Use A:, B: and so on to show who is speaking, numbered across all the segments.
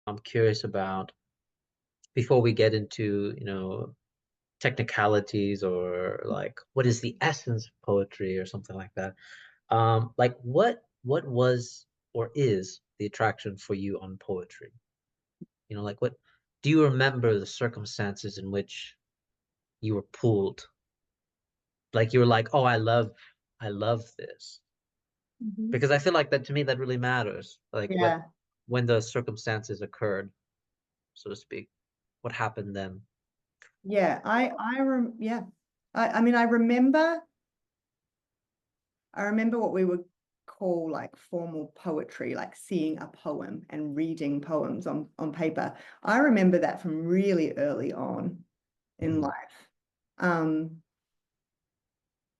A: I'm curious about before we get into, technicalities or like what is the essence of poetry or something like that. Like what was or is the attraction for you on poetry? Like what do you remember the circumstances in which you were pulled? Like you were like, oh, I love this.
B: Mhm.
A: Because I feel like that to me that really matters. Like what
B: Yeah,
A: when the circumstances occurred, so to speak. What happened then?
B: yeah. Yeah. I mean, I remember what we would call like formal poetry, like seeing a poem and reading poems on paper. I remember that from really early on in
A: Mhm,
B: life. Um,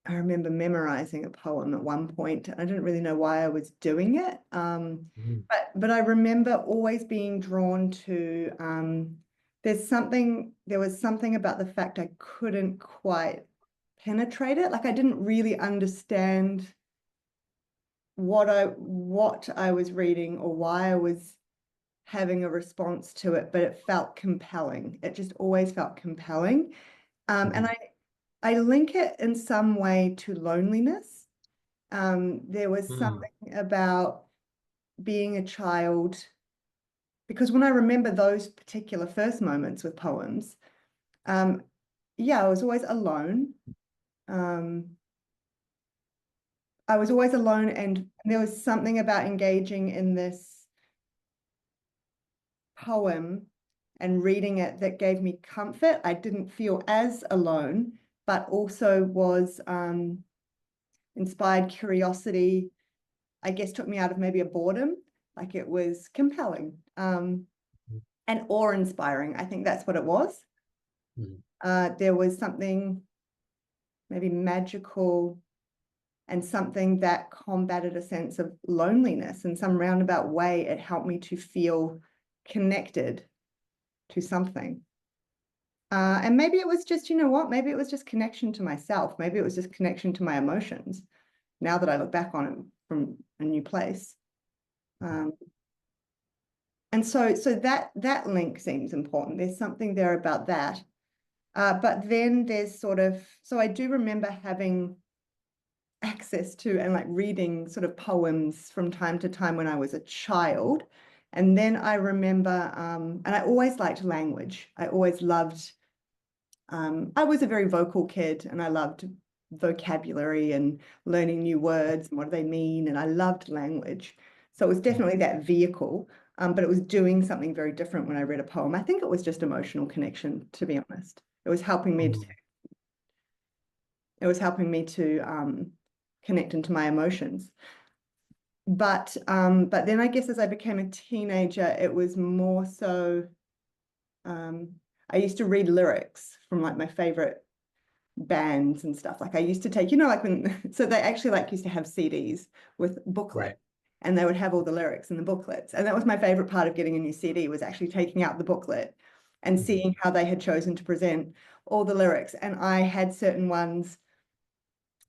B: I remember memorizing a poem at one point, and I didn't really know why I was doing it.
A: mhm,
B: But I remember always being drawn to there was something about the fact I couldn't quite penetrate it. Like I didn't really understand what I was reading or why I was having a response to it, but it felt compelling. It just always felt compelling. And
A: mhm,
B: I link it in some way to loneliness. There was
A: mhm,
B: something about being a child, because when I remember those particular first moments with poems, um, yeah, I was always alone. Um, I was always alone, and there was something about engaging in this poem and reading it that gave me comfort. I didn't feel as alone, but also was inspired curiosity. I guess took me out of maybe a boredom. Like it was compelling and awe-inspiring. I think that's what it was.
A: mhm,
B: There was something maybe magical and something that combated a sense of loneliness in some roundabout way. It helped me to feel connected to something. And maybe it was just, you know what? Maybe it was just connection to myself. Maybe it was just connection to my emotions. Now that I look back on it from a new place, um, and so that link seems important. There's something there about that. But then there's sort of so I do remember having access to and like reading sort of poems from time to time when I was a child. And then I remember, and I always liked language. I always loved I was a very vocal kid and I loved vocabulary and learning new words and what do they mean. And I loved language. So it was definitely that vehicle, but it was doing something very different when I read a poem. I think it was just emotional connection, to be honest.
A: mhm,
B: It was helping me to connect into my emotions. But then I guess as I became a teenager, it was more so um, I used to read lyrics from like my favorite bands and stuff. Like I used to take, like when, so they actually like used to have CDs with booklet
A: right.
B: and they would have all the lyrics in the booklets. And that was my favorite part of getting a new CD was actually taking out the booklet and
A: Mhm,
B: seeing how they had chosen to present all the lyrics. And I had certain ones,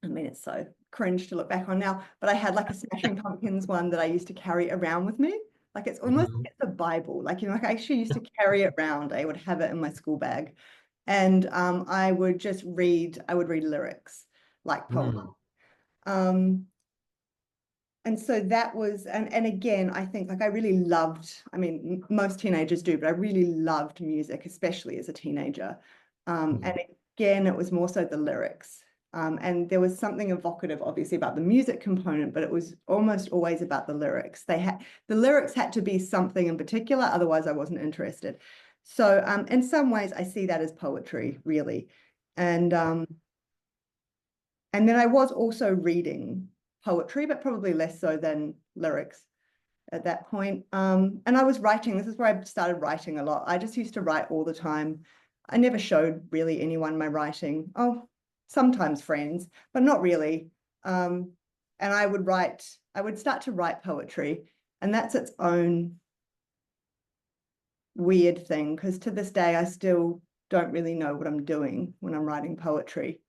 B: I mean, it's so cringe to look back on now, but I had like a Smashing Pumpkins one that I used to carry around with me. Like it's almost
A: mhm,
B: like it's a Bible. Like, like I actually used to carry it around. I would have it in my school bag. And I would read lyrics like poems.
A: mhm,
B: Um, and so that was, and again, I think like I really loved, I mean, most teenagers do, but I really loved music, especially as a teenager. And
A: mhm,
B: again, it was more so the lyrics. And there was something evocative, obviously, about the music component, but it was almost always about the lyrics. The lyrics had to be something in particular, otherwise I wasn't interested. So in some ways, I see that as poetry, really. And um, and then I was also reading poetry, but probably less so than lyrics at that point. And I was writing. This is where I started writing a lot. I just used to write all the time. I never showed really anyone my writing. Oh, sometimes friends, but not really. Um, and I would start to write poetry, and that's its own weird thing because to this day, I still don't really know what I'm doing when I'm writing poetry.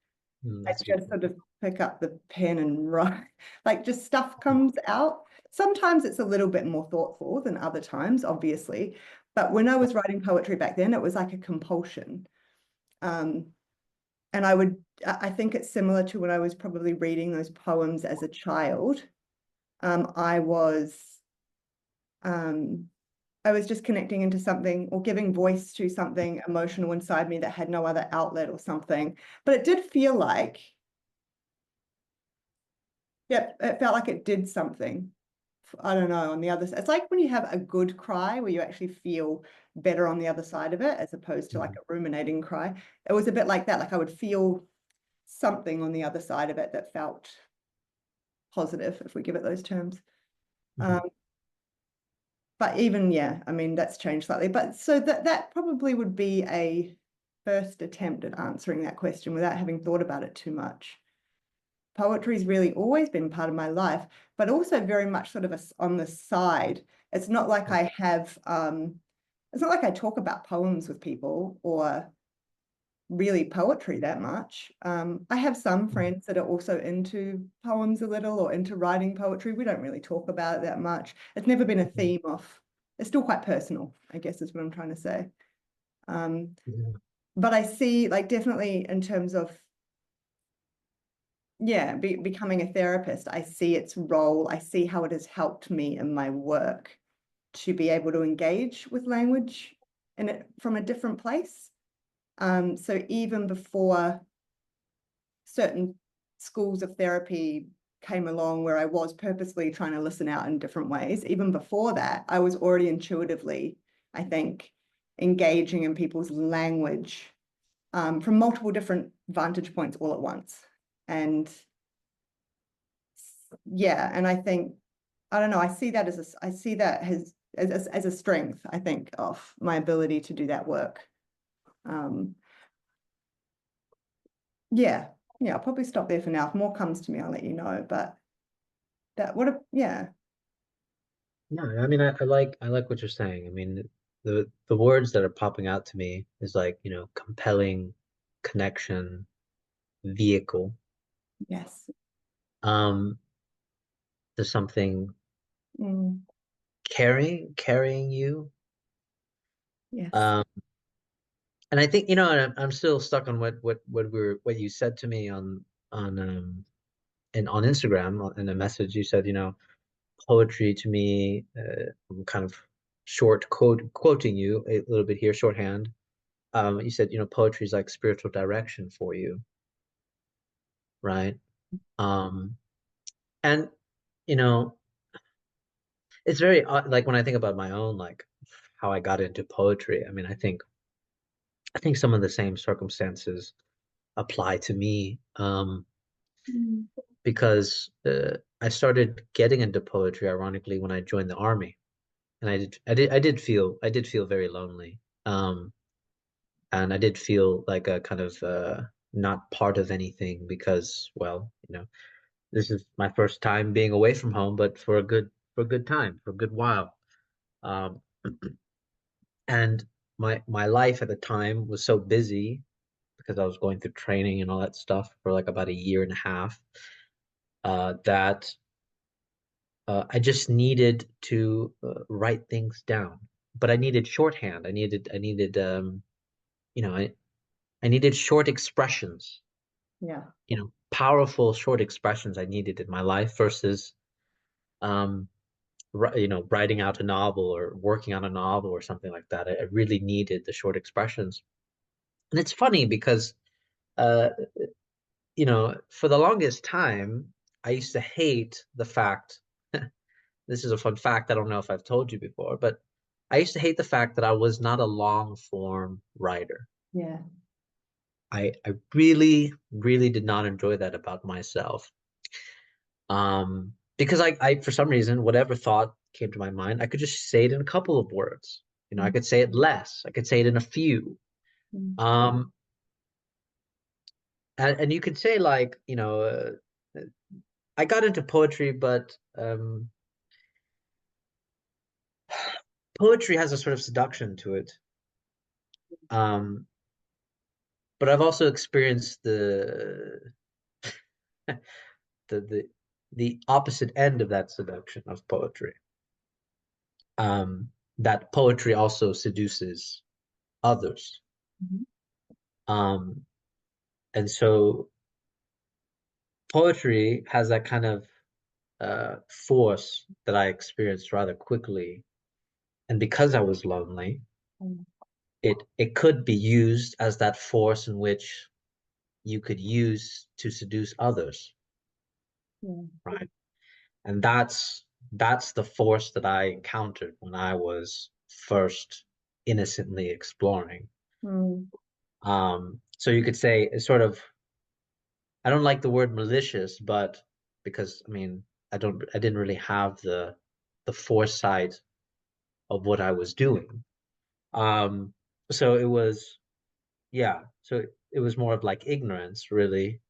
B: I
A: That's
B: just
A: beautiful.
B: sort of pick up the pen and write, like just stuff
A: Mhm,
B: comes out. Sometimes it's a little bit more thoughtful than other times, obviously, But when I was writing poetry back then, it was like a compulsion. Um, and I think it's similar to when I was probably reading those poems as a child. Um, I was, um, I was just connecting into something or giving voice to something emotional inside me that had no other outlet or something. But it did feel like, yeah, it felt like it did something. I don't know, on the other side. It's like when you have a good cry where you actually feel better on the other side of it, as opposed to like
A: Mhm.
B: a ruminating cry. It was a bit like that. Like I would feel something on the other side of it that felt positive, if we give it those terms. Um,
A: Mhm.
B: but even, yeah, I mean, that's changed slightly. But so that probably would be a first attempt at answering that question without having thought about it too much. Poetry's really always been part of my life, but also very much sort of on the side. It's not like I have, it's not like I talk about poems with people or really poetry that much. I have some
A: Mhm.
B: friends that are also into poems a little or into writing poetry. We don't really talk about it that much. It's never been a
A: Mhm.
B: theme of, it's still quite personal, I guess is what I'm trying to say. Um,
A: Yeah.
B: but I see like definitely in terms of, yeah, becoming a therapist, I see its role. I see how it has helped me in my work to be able to engage with language in it from a different place. So even before certain schools of therapy came along where I was purposely trying to listen out in different ways, even before that, I was already intuitively, I think, engaging in people's language from multiple different vantage points all at once. And yeah, and I think, I don't know, I see that I see that as a strength, I think, of my ability to do that work. Um, yeah, yeah, I'll probably stop there for now. If more comes to me, I'll let you know. But yeah,
A: Yeah, I mean, I like what you're saying. I mean, the words that are popping out to me is like, compelling, connection, vehicle.
B: yes,
A: Um, there's something
B: mm,
A: carrying you.
B: yes,
A: Um, and I think, and I'm still stuck on what you said to me on and on Instagram in a message. You said, poetry to me, I'm kind of quoting you a little bit here, shorthand. You said, poetry is like spiritual direction for you, right? Um, and you know, it's very like when I think about my own like how I got into poetry. I mean, I think some of the same circumstances apply to me.
B: mm,
A: Because I started getting into poetry ironically when I joined the army, and I did feel very lonely. And I did feel like a kind of not part of anything because, well, this is my first time being away from home, but for a good time, for a good while. Um, and my life at the time was so busy because I was going through training and all that stuff for like about a year and a half, that I just needed to write things down. But I needed shorthand. I needed short expressions,
B: yeah,
A: powerful short expressions I needed in my life versus um, writing out a novel or working on a novel or something like that. I really needed the short expressions. And it's funny because, uh, for the longest time, I used to hate the fact, this is a fun fact, I don't know if I've told you before, but I used to hate the fact that I was not a long form writer.
B: yeah,
A: I really, really did not enjoy that about myself. Because for some reason, whatever thought came to my mind, I could just say it in a couple of words. I
B: mm,
A: could say it less. I could say it in a few.
B: mm,
A: Um, and you could say like, I got into poetry, but poetry has a sort of seduction to it. Um, but I've also experienced the the opposite end of that seduction of poetry. Um, that poetry also seduces others.
B: Mhm.
A: Um, and so poetry has that kind of force that I experienced rather quickly. And because I was lonely,
B: Mm.
A: it could be used as that force in which you could use to seduce others,
B: Yeah.
A: right? And that's the force that I encountered when I was first innocently exploring.
B: Mm.
A: So you could say it's sort of, I don't like the word malicious, but because I mean I didn't really have the foresight of what I was doing. Um, so it was, yeah, so it was more of like ignorance, really.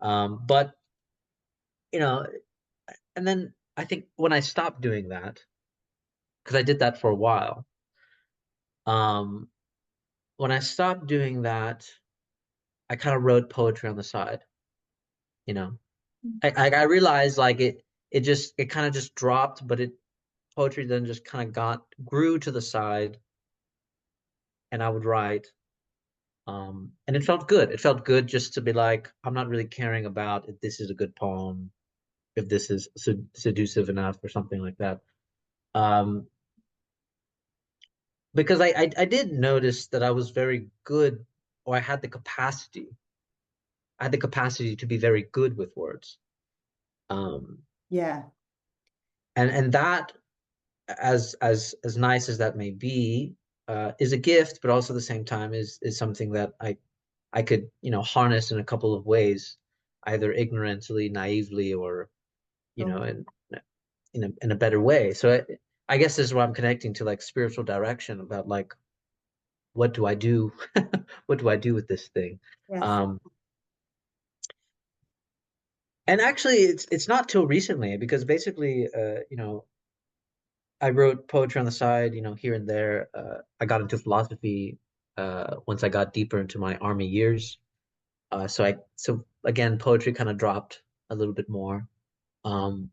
A: But you know, and then I think when I stopped doing that, because I did that for a while, um, when I stopped doing that, I kind of wrote poetry on the side. You know, I realized like it kind of just dropped, but it poetry then just kind of got grew to the side, and I would write. And it felt good. It felt good just to be like, I'm not really caring about if this is a good poem, if this is seductive enough or something like that. Um, because I did notice that I was very good, or I had the capacity to be very good with words. Um,
B: Yeah.
A: and that, as nice as that may be, is a gift, but also at the same time is something that I could, harness in a couple of ways, either ignorantly, naively, or
B: Oh,
A: in a better way. So I guess this is what I'm connecting to, like spiritual direction about like what do I do, what do I do with this thing?
B: yes.
A: Um, and actually, it's not till recently because basically, I wrote poetry on the side, here and there. I got into philosophy once I got deeper into my army years. So again, poetry kind of dropped a little bit more. Um,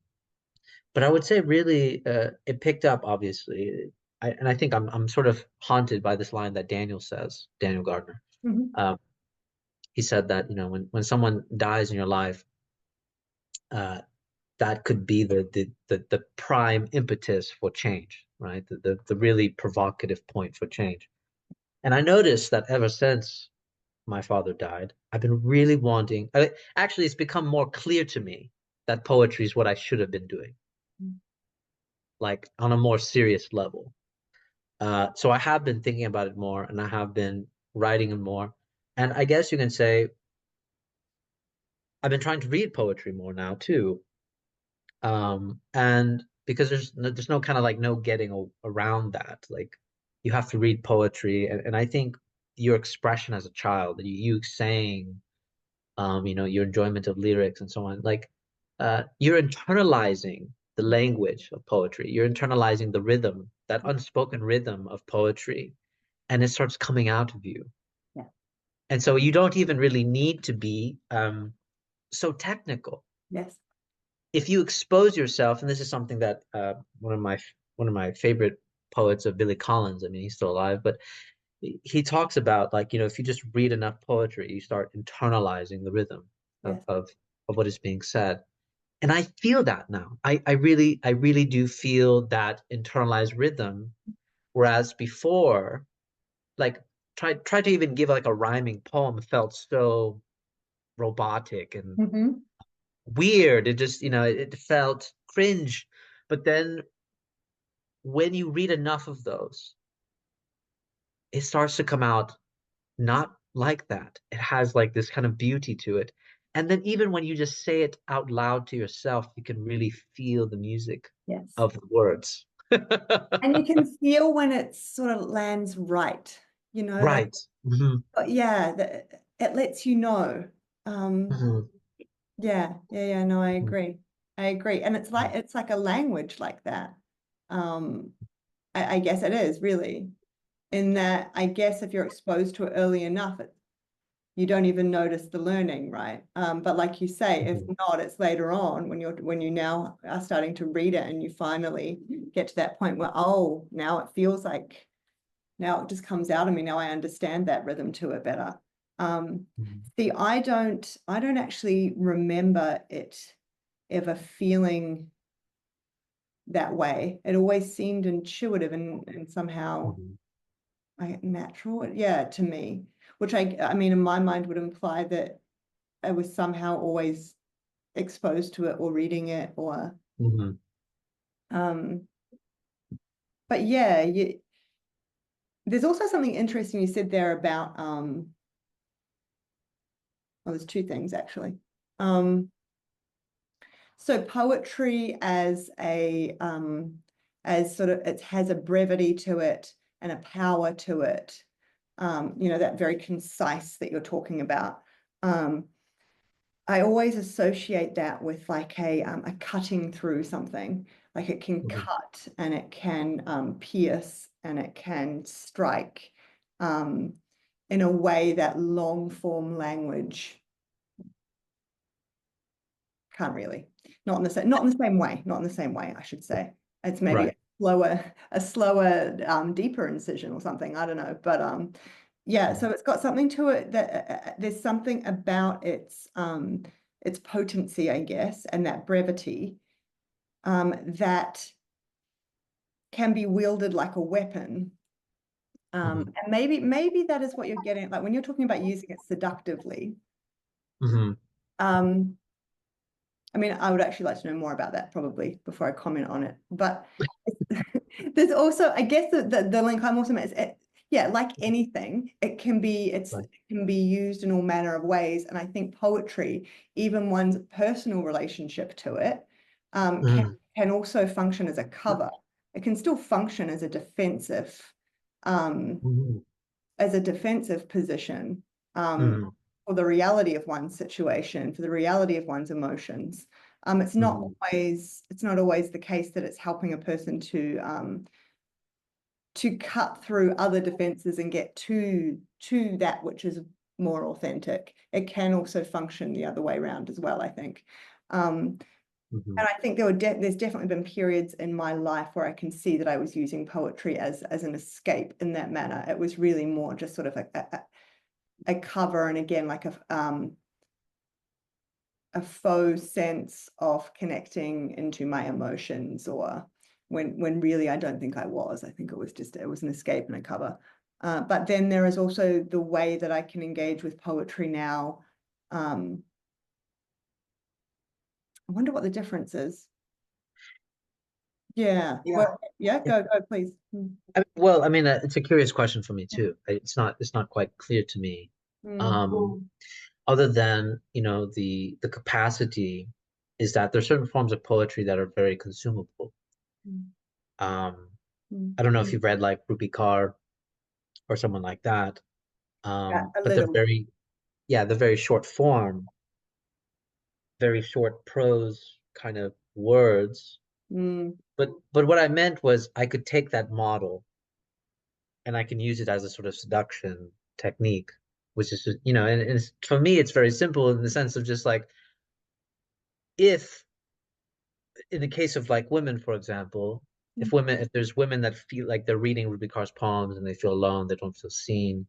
A: but I would say really it picked up obviously. And I think I'm sort of haunted by this line that Daniel says, Daniel Gardner.
B: Mhm.
A: Um, he said that, when someone dies in your life, uh, that could be the prime impetus for change, right? The really provocative point for change. And I noticed that ever since my father died, I've been really wanting, actually, it's become more clear to me that poetry is what I should have been doing, like on a more serious level. So I have been thinking about it more and I have been writing it more. And I guess you can say I've been trying to read poetry more now too. And because there's no kind of like no getting around that. Like you have to read poetry, and I think your expression as a child, you saying, your enjoyment of lyrics and so on, like you're internalizing the language of poetry. You're internalizing the rhythm, that unspoken rhythm of poetry, and it starts coming out of you.
B: Yeah.
A: And so you don't even really need to be so technical
B: Yes.
A: if you expose yourself, and this is something that one of my favorite poets of Billy Collins. I mean, he's still alive, but he talks about like if you just read enough poetry, you start internalizing the rhythm of
B: Yes.
A: of, of what is being said. And I feel that now. I really do feel that internalized rhythm. Whereas before, like try to even give like a rhyming poem felt so robotic and
B: Hmm.
A: weird. It just, it felt cringe. But then when you read enough of those, it starts to come out not like that. It has like this kind of beauty to it. And then even when you just say it out loud to yourself, you can really feel the music
B: Yes.
A: of the words.
B: And you can feel when it sort of lands right, like,
A: Right. Hmm.
B: yeah, it lets you know. Um,
A: Hmm.
B: yeah, no, I agree. I agree. And it's like a language like that. Um, I guess it is really, in that I guess if you're exposed to it early enough, you don't even notice the learning, right? But like you say, if
A: Hmm.
B: not, it's later on when you now are starting to read it and you finally get to that point where, oh, now it feels like, now it just comes out of me. Now I understand that rhythm to it better.
A: Mhm.
B: See, I don't actually remember it ever feeling that way. It always seemed intuitive and somehow
A: Mhm.
B: natural, yeah, to me, which I mean, in my mind would imply that I was somehow always exposed to it or reading it or,
A: Mhm.
B: um, but yeah, there's also something interesting you said there about, well, there's two things actually. So poetry as sort of, it has a brevity to it and a power to it. That very concise that you're talking about. I always associate that with like a cutting through something. Like it can
A: Mhm.
B: cut and it can pierce and it can strike um, in a way that long form language can't really. Not in the same way. Not in the same way, I should say. It's maybe
A: Right.
B: a slower, deeper incision or something. I don't know, but yeah.
A: Mhm.
B: So it's got something to it that there's something about its potency, I guess, and that brevity that can be wielded like a weapon.
A: Mhm.
B: And maybe that is what you're getting at. Like when you're talking about using it seductively.
A: Mhm.
B: Um, I mean, I would actually like to know more about that probably before I comment on it. But there's also, I guess, the link I'm also is yeah, like anything,
A: Right.
B: it can be used in all manner of ways. And I think poetry, even one's personal relationship to it,
A: Mhm.
B: can also function as a cover. It can still function um,
A: Mhm.
B: as a defensive position
A: Mhm.
B: for the reality of one's situation, for the reality of one's emotions.
A: Mhm.
B: It's not always the case that it's helping a person to cut through other defenses and get to that which is more authentic. It can also function the other way around as well, I think.
A: Mhm.
B: And I think there's definitely been periods in my life where I can see that I was using poetry as an escape in that manner. It was really more just sort of a cover, and again, like a faux sense of connecting into my emotions, or when really I don't think I was. I think it was an escape and a cover. But then there is also the way that I can engage with poetry now. I wonder what the difference is. Yeah.
A: Yeah.
B: Well, yeah, go, please.
A: Well, I mean, it's a curious question for me too. It's not quite clear to me.
B: Mm,
A: Um, Other than, the capacity is that there's certain forms of poetry that are very consumable.
B: mm,
A: Um,
B: mm.
A: I don't know if you've read like Rupi Kaur or someone like that.
B: Yeah, a
A: But
B: little.
A: they're very short form, very short prose kind of words.
B: Mm,
A: But what I meant was I could take that model and I can use it as a sort of seduction technique, which is just, and for me, it's very simple in the sense of just like, if in the case of like women, for example, if there's women that feel like they're reading Ruby Kaur's poems and they feel alone, they don't feel seen,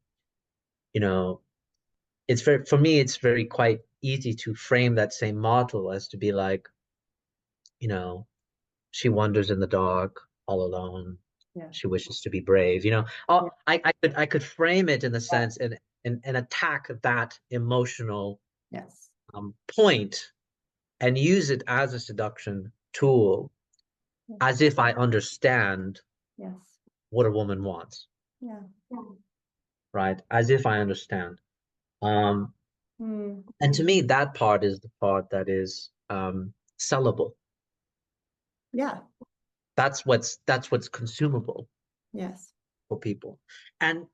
A: you know, for me, it's very quite easy to frame that same model as to be like, you know, she wanders in the dark all alone.
B: yeah.
A: She wishes to be brave.
B: Yeah.
A: I could frame it in the sense and attack that emotional
B: Yes.
A: point and use it as a seduction tool,
B: Yes.
A: as if I understand
B: Yes.
A: what a woman wants,
B: Yeah.
A: right? As if I understand. Um,
B: Mm,
A: and to me, that part is the part that is sellable.
B: yeah.
A: That's what's consumable
B: Yes.
A: for people. And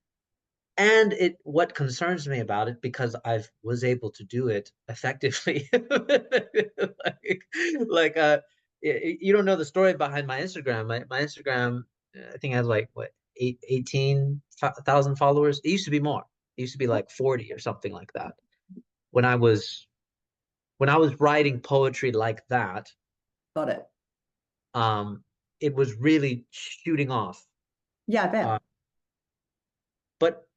A: what concerns me about it, because I was able to do it effectively, like you don't know the story behind my Instagram. My Instagram, I think, has like what, 18,000 followers. It used to be more. It used to be like 40 or something like that. When I was writing poetry like that,
B: Got it.
A: um it was really shooting off.
B: Yeah, I
A: Uh,
B: bet.
A: but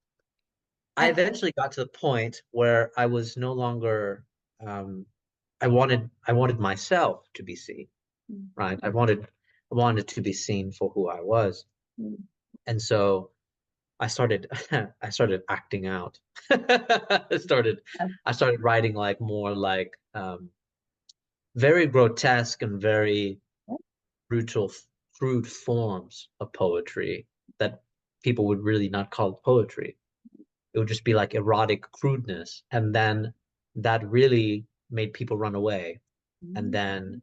A: I
B: And
A: eventually got to the point where I was no longer I wanted myself to be seen, right? I wanted to be seen for who I was. And so I started I started acting out. I started writing like more like very grotesque and very brutal, crude forms of poetry that people would really not call poetry. It would just be like erotic crudeness. And then that really made people run away. And then,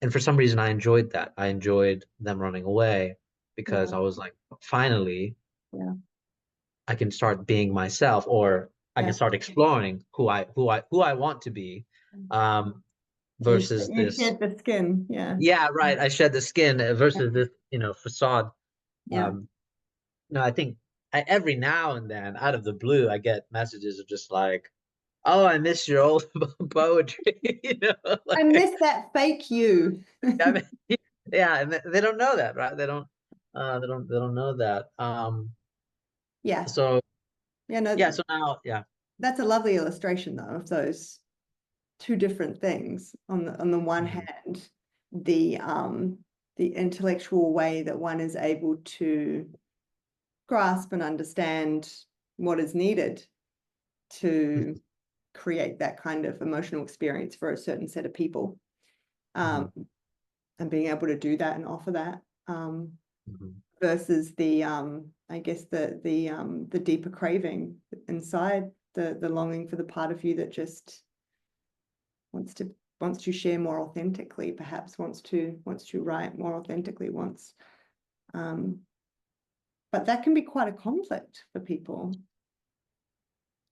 A: and for some reason, I enjoyed that. I enjoyed them running away because
B: yeah,
A: I was like, finally,
B: yeah,
A: I can start being myself, or I can
B: yeah.
A: start exploring who I want to be, um, versus
B: You
A: this.
B: shed the skin. Yeah,
A: Yeah, right. I shed the skin versus this, facade.
B: yeah.
A: Um, no, I think every now and then, out of the blue, I get messages of just like, "Oh, I miss your old poetry,"
B: I
A: like
B: miss that fake you.
A: I mean, yeah, and they don't know that, right? They don't know that.
B: Yeah,
A: So
B: yeah.
A: yeah,
B: No,
A: so now, yeah.
B: that's a lovely illustration though of those two different things. On the one
A: Mhm,
B: hand, the intellectual way that one is able to grasp and understand what is needed to create that kind of emotional experience for a certain set of people,
A: mhm,
B: um, and being able to do that and offer that,
A: mhm,
B: versus I guess the deeper craving inside, the longing for the part of you that just wants to wants to share more authentically, perhaps wants to write more authentically, wants um, but that can be quite a conflict for people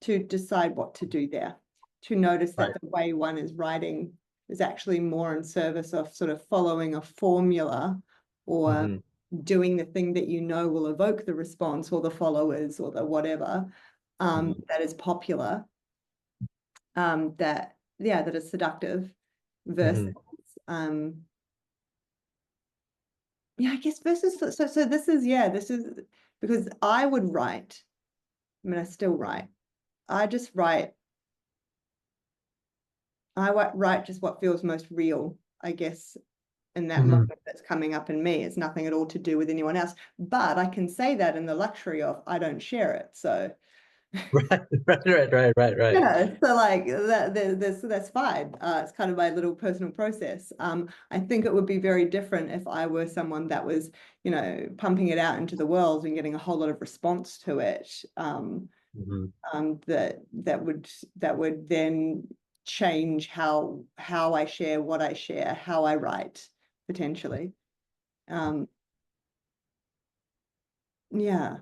B: to decide what to do there, to notice that
A: right.
B: the way one is writing is actually more in service of sort of following a formula or
A: Mhm,
B: doing the thing that you know will evoke the response or the followers or the whatever,
A: mhm,
B: that is popular, that yeah, that is seductive, versus
A: mhm.
B: um yeah, I guess versus so this is because I would write, I mean I still write, I just write I write just what feels most real, I guess, in that
A: Mhm.
B: moment that's coming up in me. It's nothing at all to do with anyone else. But I can say that in the luxury of I don't share it. So
A: Right, right, right, right, right, right.
B: yeah, so like that's fine. It's kind of my little personal process. I think it would be very different if I were someone that was, pumping it out into the world and getting a whole lot of response to it.
A: Mhm.
B: That would then change how I share, what I share, how I write, potentially. Um, yeah.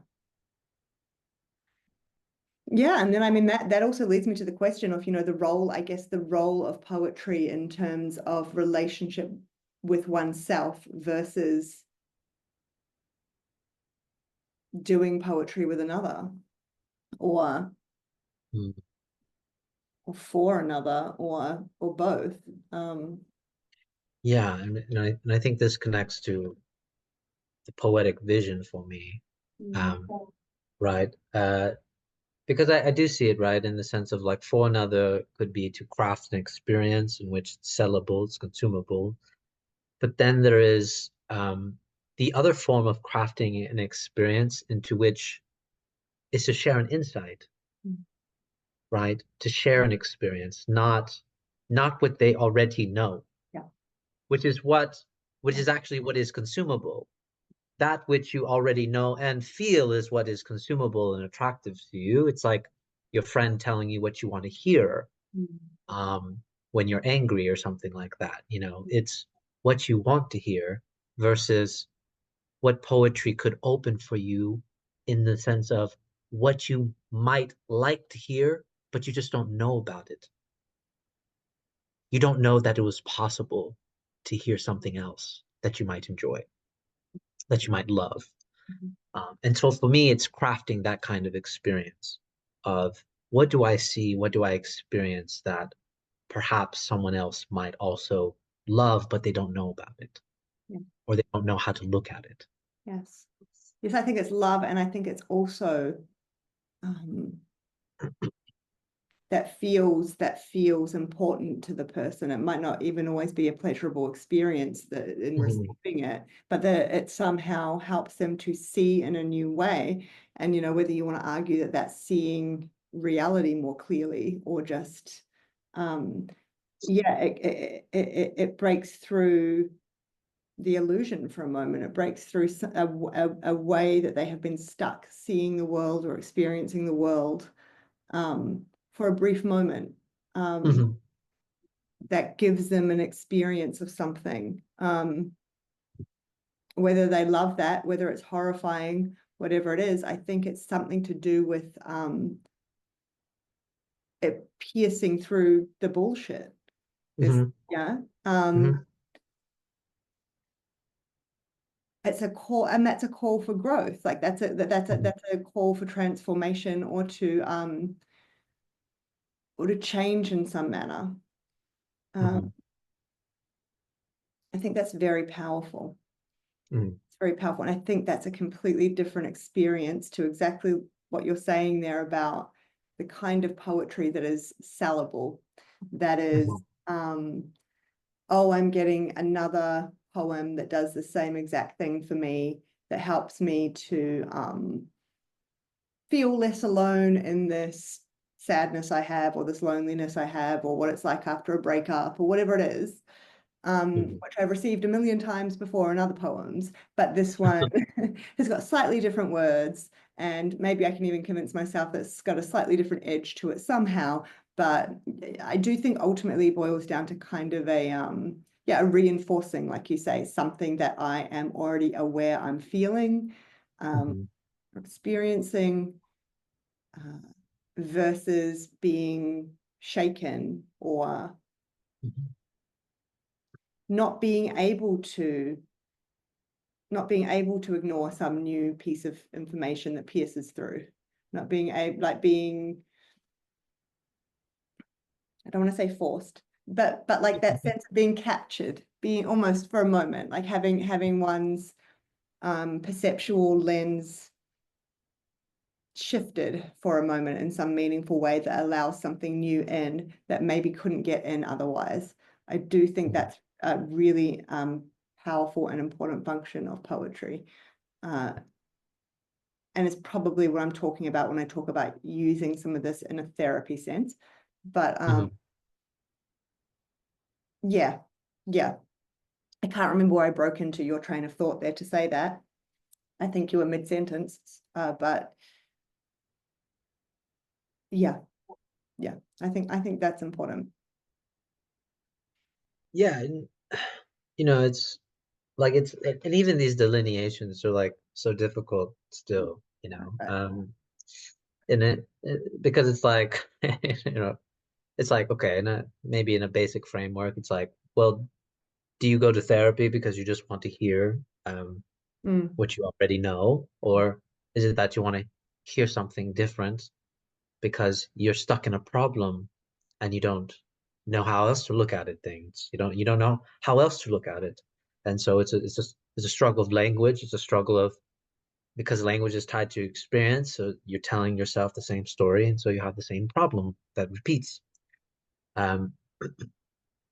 B: Yeah, and then I mean that also leads me to the question of, the role, I guess the role of poetry in terms of relationship with oneself versus doing poetry with another, or
A: Mhm.
B: for another, or both. Um,
A: Yeah, and I think this connects to the poetic vision for me, um, right? Because I do see it, right, in the sense of like for another could be to craft an experience in which it's sellable, it's consumable. But then there is the other form of crafting an experience into which is to share an insight, right? To share an experience, not what they already know,
B: yeah,
A: which is what which
B: yeah.
A: is actually what is consumable. That which you already know and feel is what is consumable and attractive to you. It's like your friend telling you what you want to hear,
B: Mm.
A: um, when you're angry or something like that. It's what you want to hear versus what poetry could open for you in the sense of what you might like to hear, but you just don't know about it. You don't know that it was possible to hear something else that you might enjoy, that you might love. And so for me, it's crafting that kind of experience of what do I see, what do I experience that perhaps someone else might also love, but they don't know about it.
B: Yeah.
A: or they don't know how to look at it.
B: Yes. Yes, I think it's love, and I think it's also um, that feels important to the person. It might not even always be a pleasurable experience in
A: Mhm.
B: receiving it, but that it somehow helps them to see in a new way. And whether you want to argue that that's seeing reality more clearly, or just yeah, it breaks through the illusion for a moment. It breaks through a way that they have been stuck seeing the world or experiencing the world for a brief moment,
A: Mhm.
B: that gives them an experience of something. Whether they love that, whether it's horrifying, whatever it is, I think it's something to do with it piercing through the bullshit. This,
A: Mhm.
B: yeah.
A: Mhm.
B: It's a call, and that's a call for growth. Like
A: Mhm.
B: that's a call for transformation, or to change in some manner. Um,
A: Mhm.
B: I think that's very powerful.
A: Mhm.
B: It's very powerful. And I think that's a completely different experience to exactly what you're saying there about the kind of poetry that is sellable, that is,
A: Mhm.
B: oh, I'm getting another poem that does the same exact thing for me, that helps me to feel less alone in this sadness I have, or this loneliness I have, or what it's like after a breakup, or whatever it is,
A: Mhm.
B: which I've received a million times before in other poems, but this one has got slightly different words, and maybe I can even convince myself that it's got a slightly different edge to it somehow. But I do think ultimately it boils down to kind of yeah, a reinforcing, like you say, something that I am already aware I'm feeling, um,
A: Mhm.
B: experiencing, uh, versus being shaken, or
A: Mhm.
B: not being able to not being able to ignore some new piece of information that pierces through, not being able, like being, I don't want to say forced, but like that sense of being captured, being almost for a moment, like having one's perceptual lens shifted for a moment in some meaningful way that allows something new in that maybe couldn't get in otherwise. I do think
A: Mhm.
B: that's a really powerful and important function of poetry. Uh, and it's probably what I'm talking about when I talk about using some of this in a therapy sense. But
A: Mhm.
B: yeah, yeah. I can't remember where I broke into your train of thought there to say that. I think you were mid-sentence, but yeah, yeah. I think that's important.
A: Yeah, and it's like and even these delineations are like so difficult still,
B: Right.
A: and because it's like it's like okay, maybe in a basic framework, it's like, well, do you go to therapy because you just want to hear
B: Mm,
A: what you already know, or is it that you want to hear something different because you're stuck in a problem and you don't know how else to look at it things. You don't know how else to look at it. And so it's a struggle of language. It's a struggle of because language is tied to experience, so you're telling yourself the same story, and so you have the same problem that repeats. Um,
B: yeah.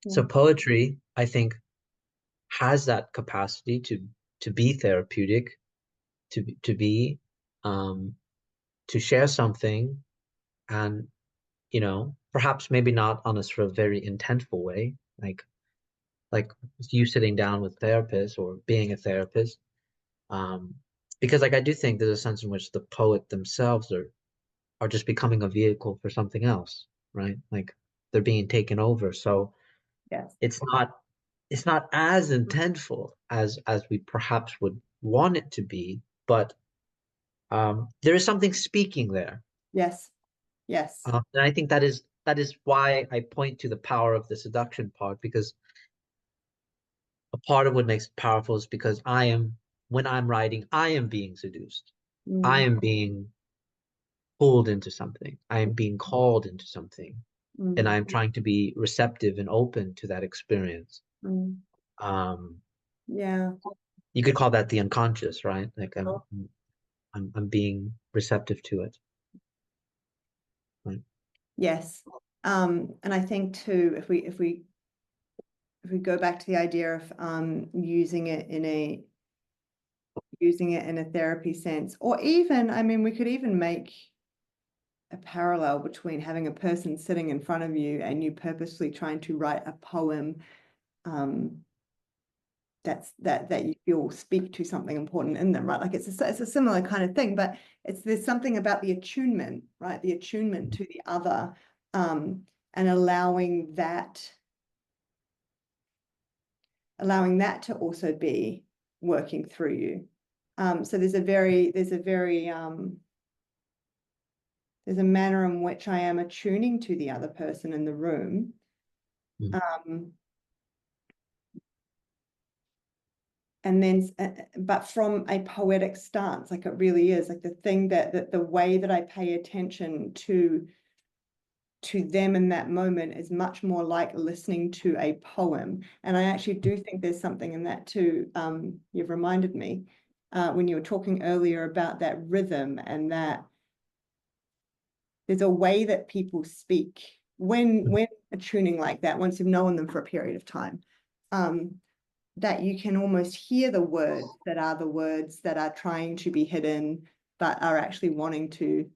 A: so poetry, I think, has that capacity to be therapeutic, to be um, to share something, and perhaps maybe not on a sort of very intentful way, like you sitting down with therapists or being a therapist. Um, because like I do think there's a sense in which the poet themselves are just becoming a vehicle for something else, right? Like they're being taken over. So
B: Yes.
A: it's not it's not as intentful as we perhaps would want it to be, but there is something speaking there.
B: Yes. Yes.
A: And I think that is why I point to the power of the seduction part, because a part of what makes it powerful is because when I'm writing, I am being seduced. I
B: Mm,
A: am being pulled into something. I am being called into something. And
B: mm,
A: I'm trying to be receptive and open to that experience.
B: mm.
A: Um,
B: Yeah.
A: You could call that the unconscious, right? Like I'm being receptive to it. Right?
B: Yes. And I think too, if we go back to the idea of using it in a therapy sense, or even, I mean, we could even make a parallel between having a person sitting in front of you and you purposely trying to write a poem um, that you feel speak to something important in them, right? Like it's a similar kind of thing, but there's something about the attunement, right? The attunement to the other, and allowing that to also be working through you. So there's a manner in which I am attuning to the other person in the room.
A: Mm.
B: Um, and then, but from a poetic stance, like it really is like the thing that the way that I pay attention to them in that moment is much more like listening to a poem. And I actually do think there's something in that too. You've reminded me when you were talking earlier about that rhythm and that there's a way that people speak when attuning like that, once you've known them for a period of time, that you can almost hear the words that are trying to be hidden, but are actually wanting to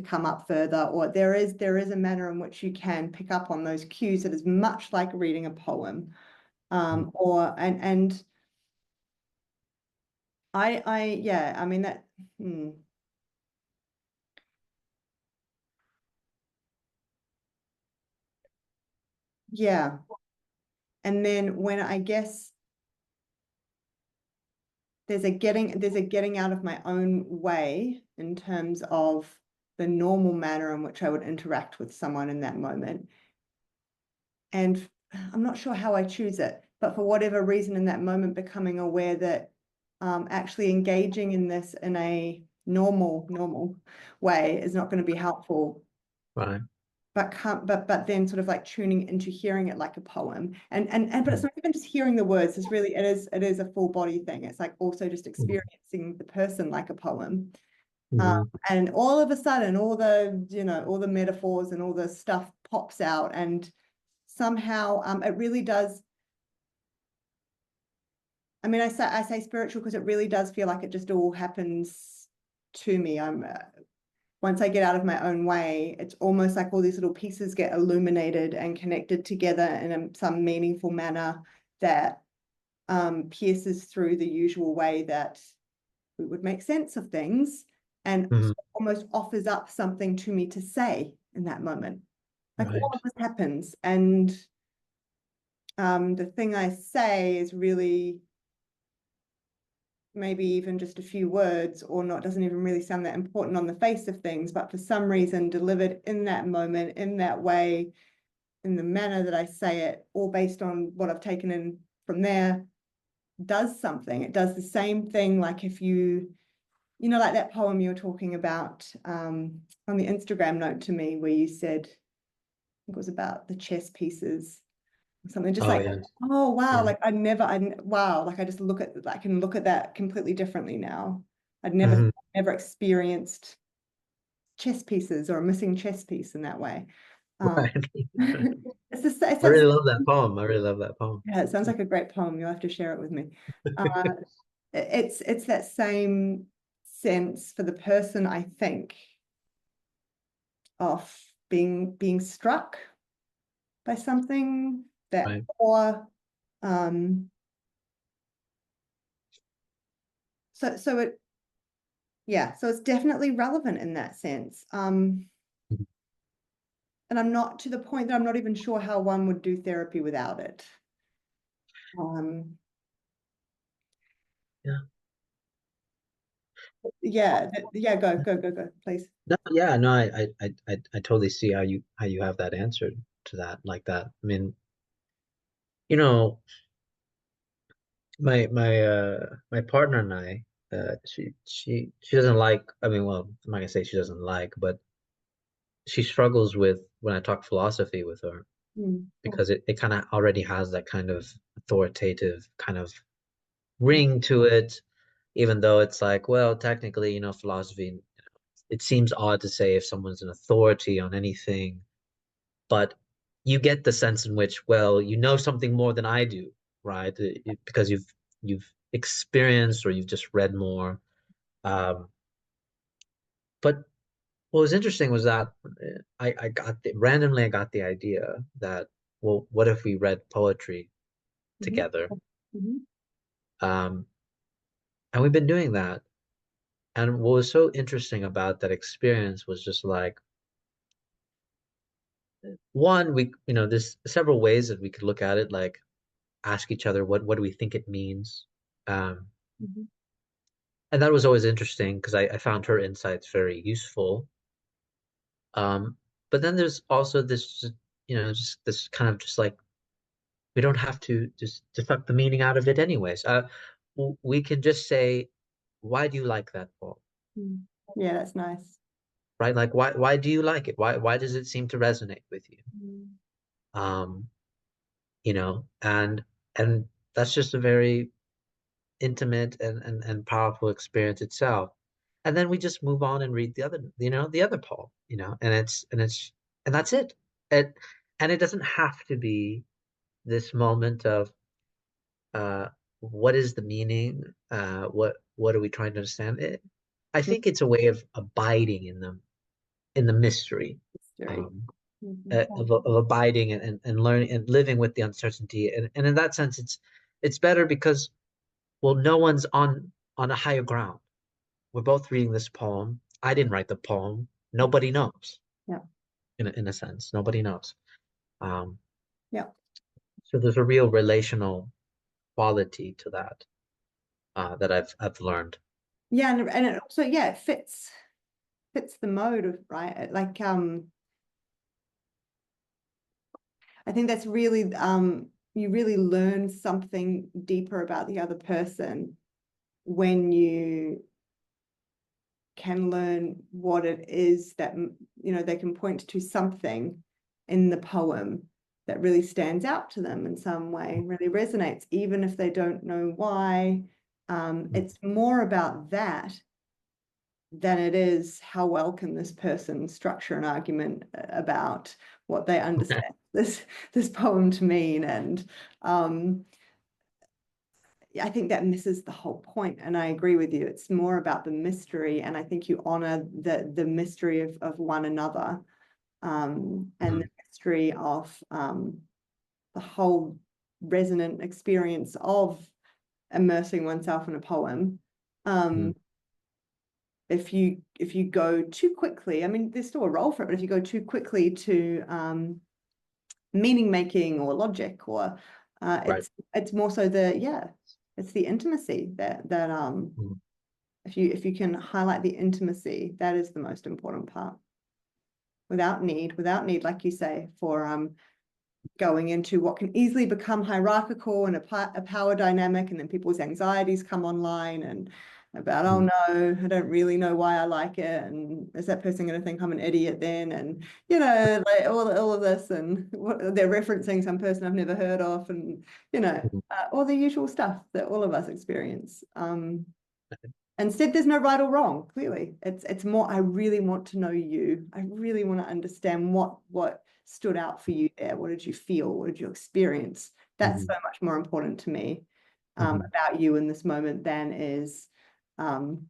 B: come up further, or there is a manner in which you can pick up on those cues that is much like reading a poem. Or and I yeah, I mean that yeah. And then when I guess there's a getting out of my own way in terms of the normal manner in which I would interact with someone in that moment. And I'm not sure how I choose it, but for whatever reason in that moment, becoming aware that actually engaging in this in a normal way is not going to be helpful,
A: Right.
B: but then sort of like tuning into hearing it like a poem, and but it's
A: Mm.
B: not even just hearing the words. It is a full body thing. It's like also just
A: Mhm.
B: experiencing the person like a poem.
A: Mhm.
B: And all of a sudden, all the metaphors and all the stuff pops out, and somehow it really does. I mean, I say spiritual because it really does feel like it just all happens to me. Once I get out of my own way, it's almost like all these little pieces get illuminated and connected together in some meaningful manner that pierces through the usual way that we would make sense of things, and
A: Mhm.
B: almost offers up something to me to say in that moment. Like all
A: Right.
B: of this happens, and the thing I say is really maybe even just a few words, or not, doesn't even really sound that important on the face of things, but for some reason delivered in that moment, in that way, in the manner that I say it, all based on what I've taken in from there, does something. It does the same thing. Like if like that poem you were talking about on the Instagram note to me, where you said, I think it was about the chess pieces, something just
A: Oh
B: like,
A: yes.
B: oh wow,
A: Yeah.
B: like wow, like I can look at that completely differently now. I'd never
A: Mhm.
B: never experienced chess pieces or a missing chess piece in that way. um
A: Right.
B: it's
A: I really
B: that
A: love that poem. I really love that poem.
B: yeah, it sounds like a great poem. You'll have to share it with me. It's that same sense for the person, I think, of being struck by something that,
A: Right.
B: or um so it yeah, so it's definitely relevant in that sense.
A: Mhm.
B: And I'm not to the point that I'm not even sure how one would do therapy without it. Um,
A: Yeah.
B: yeah, yeah, go, please.
A: No, yeah, no, I totally see how you have that answer to that like that. I mean, you know, my partner and I, she doesn't like. I mean, well, I'm not gonna say she doesn't like, but she struggles with when I talk philosophy with her
B: Mm.
A: because it kind of already has that kind of authoritative kind of ring to it, even though it's like, well, technically, philosophy, it seems odd to say if someone's an authority on anything, but you get the sense in which, well, you know something more than I do, right? Because you've experienced or you've just read more. Um, but what was interesting was that randomly I got the idea that, well, what if we read poetry
B: Mhm.
A: together?
B: Mhm.
A: Um, and we've been doing that. And what was so interesting about that experience was just like, one, there's several ways that we could look at it, like ask each other what do we think it means. Um,
B: Mhm.
A: and that was always interesting because I found her insights very useful. Um, but then there's also this, just this kind of just like we don't have to just suck the meaning out of it anyways. We can just say, why do you like that poem?
B: Mm. Yeah, that's nice.
A: Right? Like why do you like it? Why does it seem to resonate with you?
B: Mm.
A: Um, and that's just a very intimate and powerful experience itself. And then we just move on and read the other poem, and that's it. It and it doesn't have to be this moment of uh what is the meaning? What are we trying to understand? I think it's a way of abiding in the mystery.
B: History.
A: Um,
B: Mhm.
A: of abiding and learning and living with the uncertainty. And in that sense, it's better because, well, no one's on a higher ground. We're both reading this poem. I didn't write the poem. Nobody knows.
B: Yeah.
A: In a sense, nobody knows. Um,
B: Yeah.
A: so there's a real relational quality to that that I've learned.
B: Yeah, and it also, yeah, it fits the mode of, right? Like I think that's really you really learn something deeper about the other person when you can learn what it is that they can point to something in the poem that really stands out to them in some way, really resonates, even if they don't know why. It's more about that than it is how well can this person structure an argument about what they understand this poem to mean. And I think that misses the whole point. And I agree with you. It's more about the mystery. And I think you honor the mystery of one another, and the
A: Mhm.
B: mystery of the whole resonant experience of immersing oneself in a poem.
A: Mhm.
B: If you go too quickly, I mean, there's still a role for it, but if you go too quickly to meaning making or logic, or
A: Right.
B: it's more so it's the intimacy that
A: Mhm.
B: if you can highlight the intimacy, that is the most important part. Without need, like you say, for going into what can easily become hierarchical and a power dynamic, and then people's anxieties come online and about, oh
A: Mhm.
B: no, I don't really know why I like it, and is that person going to think I'm an idiot then, and like all of this, and what they're referencing some person I've never heard of, and
A: Mhm.
B: all the usual stuff that all of us experience. Instead, there's no right or wrong. Clearly, it's more. I really want to know you. I really want to understand what stood out for you there. What did you feel? What did you experience? That's
A: Mhm.
B: so much more important to me
A: Mhm.
B: about you in this moment than is um,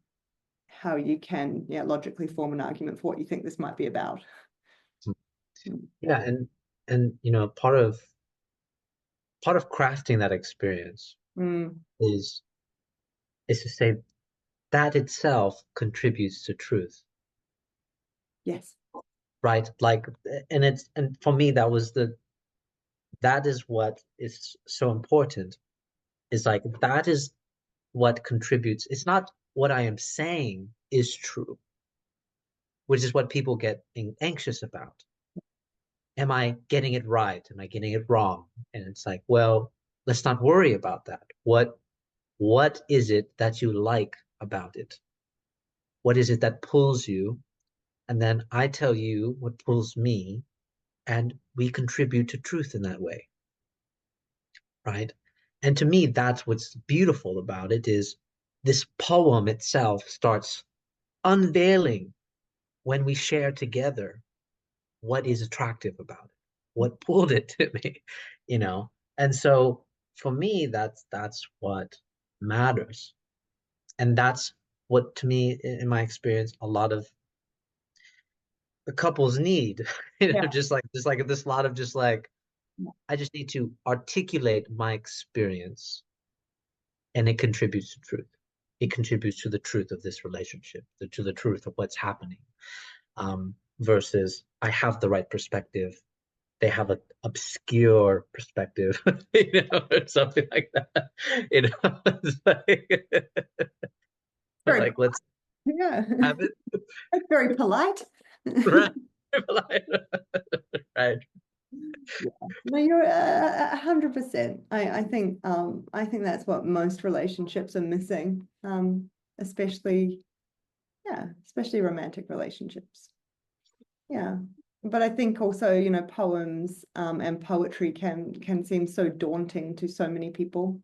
B: how you can logically form an argument for what you think this might be about.
A: Mhm. Yeah, and part of crafting that experience
B: Mm,
A: is to say that itself contributes to truth,
B: yes.
A: right? Like, and for me, that is what is so important. Is like that is what contributes. It's not what I am saying is true, which is what people get anxious about. Am I getting it right? Am I getting it wrong? And it's like, well, let's not worry about that. What is it that you like about it? What is it that pulls you? And then I tell you what pulls me, and we contribute to truth in that way, right? And to me, that's what's beautiful about it is this poem itself starts unveiling when we share together what is attractive about it, what pulled it to me, you know. And so for me, that's what matters, and that's what to me, in my experience, a lot of the couples need,
B: Yeah.
A: just like this lot of just like I just need to articulate my experience, and it contributes to truth. It contributes to the truth of this relationship, to the truth of what's happening. Versus I have the right perspective, they have an obscure perspective, or something like that. It's
B: Very,
A: like let's
B: yeah,
A: have it
B: that's very polite.
A: right, right.
B: Yeah. No, you're 100%. I think that's what most relationships are missing, especially, yeah, especially romantic relationships. Yeah. But I think also, poems and poetry can seem so daunting to so many people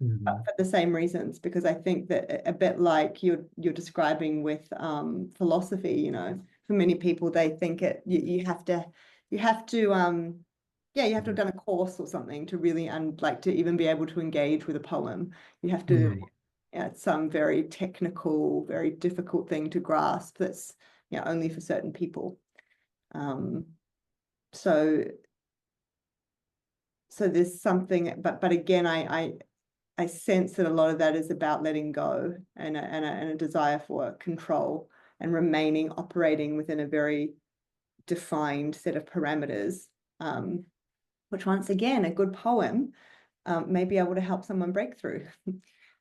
A: Mhm.
B: for the same reasons, because I think that a bit like you're describing with philosophy, for many people they think you have to yeah, you have to have done a course or something to really like to even be able to engage with a poem. You have to,
A: Mhm.
B: yeah, it's some very technical, very difficult thing to grasp that's, only for certain people. Um, so so there's something, but again, I sense that a lot of that is about letting go and a desire for control and remaining operating within a very defined set of parameters, which once again, a good poem may be able to help someone break through.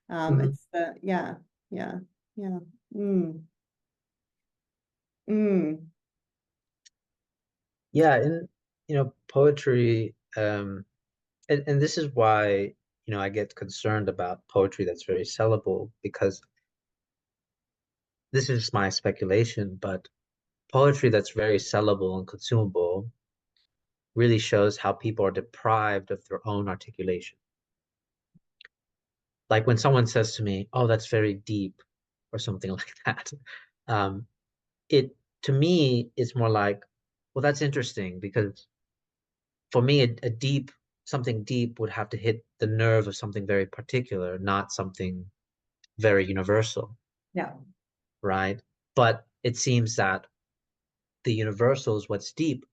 A: Mhm.
B: It's yeah, yeah, yeah. Mm, mm,
A: Yeah, and poetry, and this is why, I get concerned about poetry that's very sellable, because this is my speculation, but poetry that's very sellable and consumable really shows how people are deprived of their own articulation. Like when someone says to me, "Oh, that's very deep," or something like that, um, it to me it's more like, well, that's interesting, because for me, a deep something deep would have to hit the nerve of something very particular, not something very universal,
B: yeah,
A: right? But it seems that the universal is what's deep.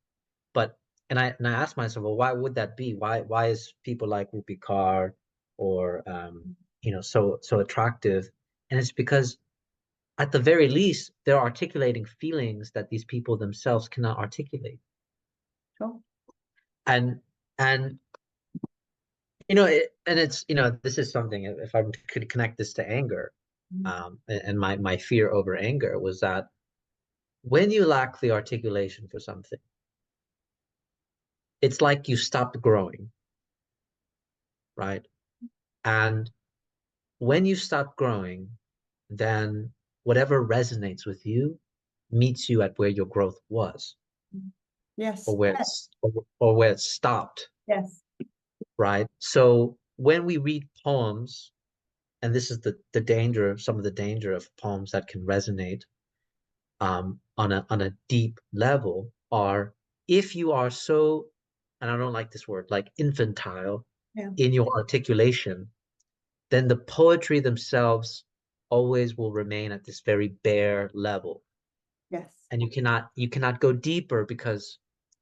A: But and I asked myself, well, why would that be? Why is people like Rupi Kaur or so attractive? And it's because at the very least, they're articulating feelings that these people themselves cannot articulate.
B: sure.
A: And and and it's this is something, if I could connect this to anger, and my fear over anger was that when you lack the articulation for something, it's like you stopped growing, right? And when you stop growing, then whatever resonates with you meets you at where your growth was,
B: Yes,
A: or where
B: yes,
A: it stopped,
B: yes,
A: right? So when we read poems, and this is the danger, some of the danger of poems that can resonate on a deep level, are if you are so, and I don't like this word, like infantile
B: yeah,
A: in your articulation, then the poetry themselves always will remain at this very bare level,
B: yes,
A: and you cannot go deeper because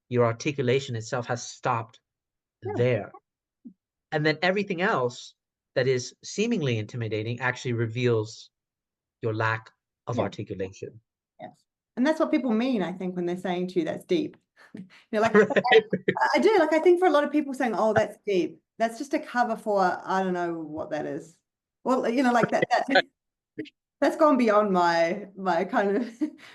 A: your articulation itself has stopped
B: yeah,
A: there, and then everything else that is seemingly intimidating actually reveals your lack of
B: yeah,
A: articulation.
B: yes. And that's what people mean, I think, when they're saying to you that's deep. Like
A: Right.
B: I do, like I think for a lot of people saying, "Oh, that's deep," that's just a cover for I don't know what that is. Well, like that that's gone beyond my kind of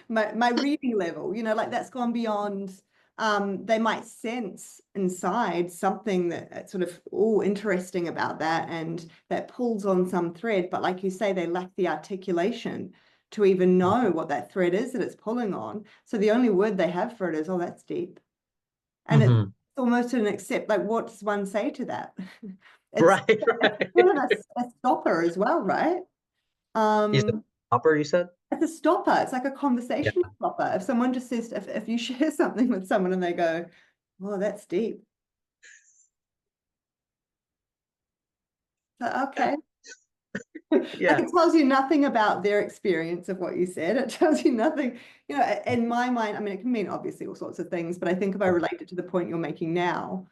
B: my reading level, like that's gone beyond. They might sense inside something that's sort of interesting about that, and that pulls on some thread, but like you say, they lack the articulation to even know what that thread is that it's pulling on. So the only word they have for it is, "Oh, that's deep." And it's
A: Hmm.
B: almost an accept, like what does one say to that? it's
A: Right, right.
B: sort of a stopper as well, right?
A: You said
B: Um,
A: upper, you said?
B: it's a stopper. It's like a
A: Yeah.
B: conversation stopper. If someone just says, if you share something with someone and they go, "Oh, that's deep," so, okay. Like
A: Yeah.
B: it tells you nothing about their experience of what you said. It tells you nothing, in my mind, I mean, it can mean obviously all sorts of things, but I think if I relate it to the point you're making now,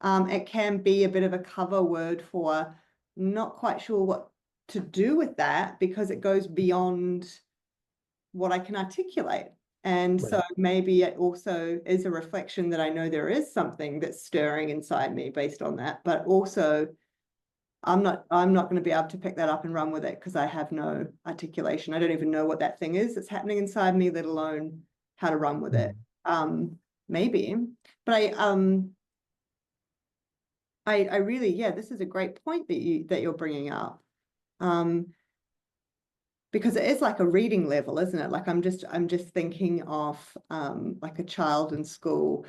B: it can be a bit of a cover word for not quite sure what to do with that because it goes beyond what I can articulate. And so
A: Right.
B: maybe it also is a reflection that I know there is something that's stirring inside me based on that, but also I'm not going to be able to pick that up and run with it because I have no articulation. I don't even know what that thing is that's happening inside me, let alone how to run with it.
A: Mhm.
B: Maybe, but I really, yeah, this is a great point that you're bringing up. Um, because it is like a reading level, isn't it? Like I'm just thinking of like a child in school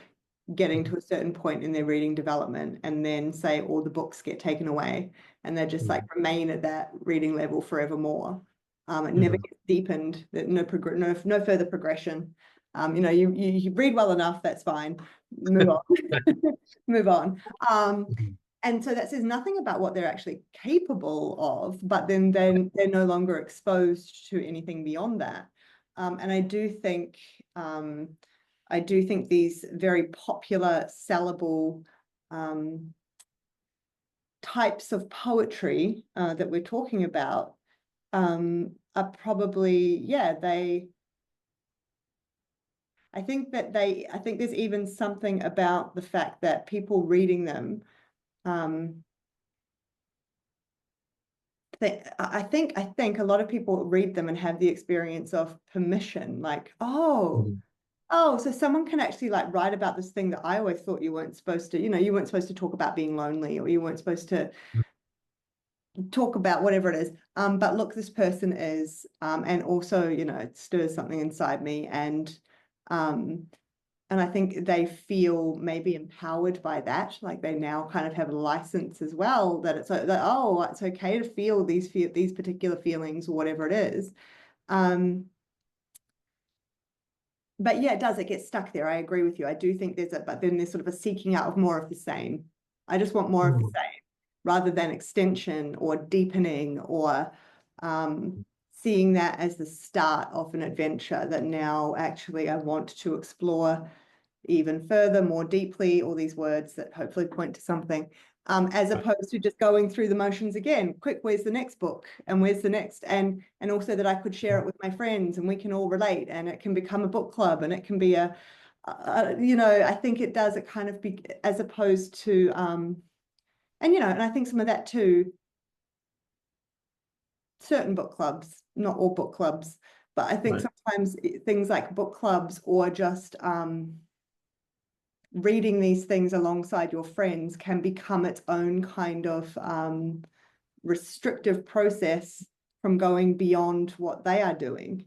B: getting to a certain point in their reading development and then say all the books get taken away and they just like
A: Mhm.
B: remain at that reading level forevermore. It never
A: Mhm.
B: gets deepened, no further progression. You read well enough, that's fine. Move on. Move on.
A: Mhm.
B: And so that says nothing about what they're actually capable of, but then they're no longer exposed to anything beyond that. And I do think these very popular, sellable types of poetry that we're talking about are probably, yeah, I think there's even something about the fact that people reading them, um, I think a lot of people read them and have the experience of permission, like,
A: Mhm.
B: so someone can actually like write about this thing that I always thought you weren't supposed to, you weren't supposed to talk about being lonely or you weren't supposed to talk about whatever it is. But look, this person is, and also, it stirs something inside me um, and I think they feel maybe empowered by that. Like they now kind of have a license as well that it's okay to feel these particular feelings or whatever it is. Um, but yeah, it gets stuck there. I agree with you. I do think but then there's sort of a seeking out of more of the same. I just want more of the
A: Mhm.
B: same rather than extension or deepening or seeing that as the start of an adventure that now actually I want to explore even further, more deeply, all these words that hopefully point to something, as
A: Right.
B: opposed to just going through the motions again. Quick, where's the next book? And where's the next? And also that I could share it with my friends and we can all relate and it can become a book club and it can be I think it does, it kind of be as opposed to, and I think some of that too, certain book clubs, not all book clubs, but I think
A: Right.
B: sometimes things like book clubs or just, reading these things alongside your friends can become its own kind of restrictive process from going beyond what they are doing.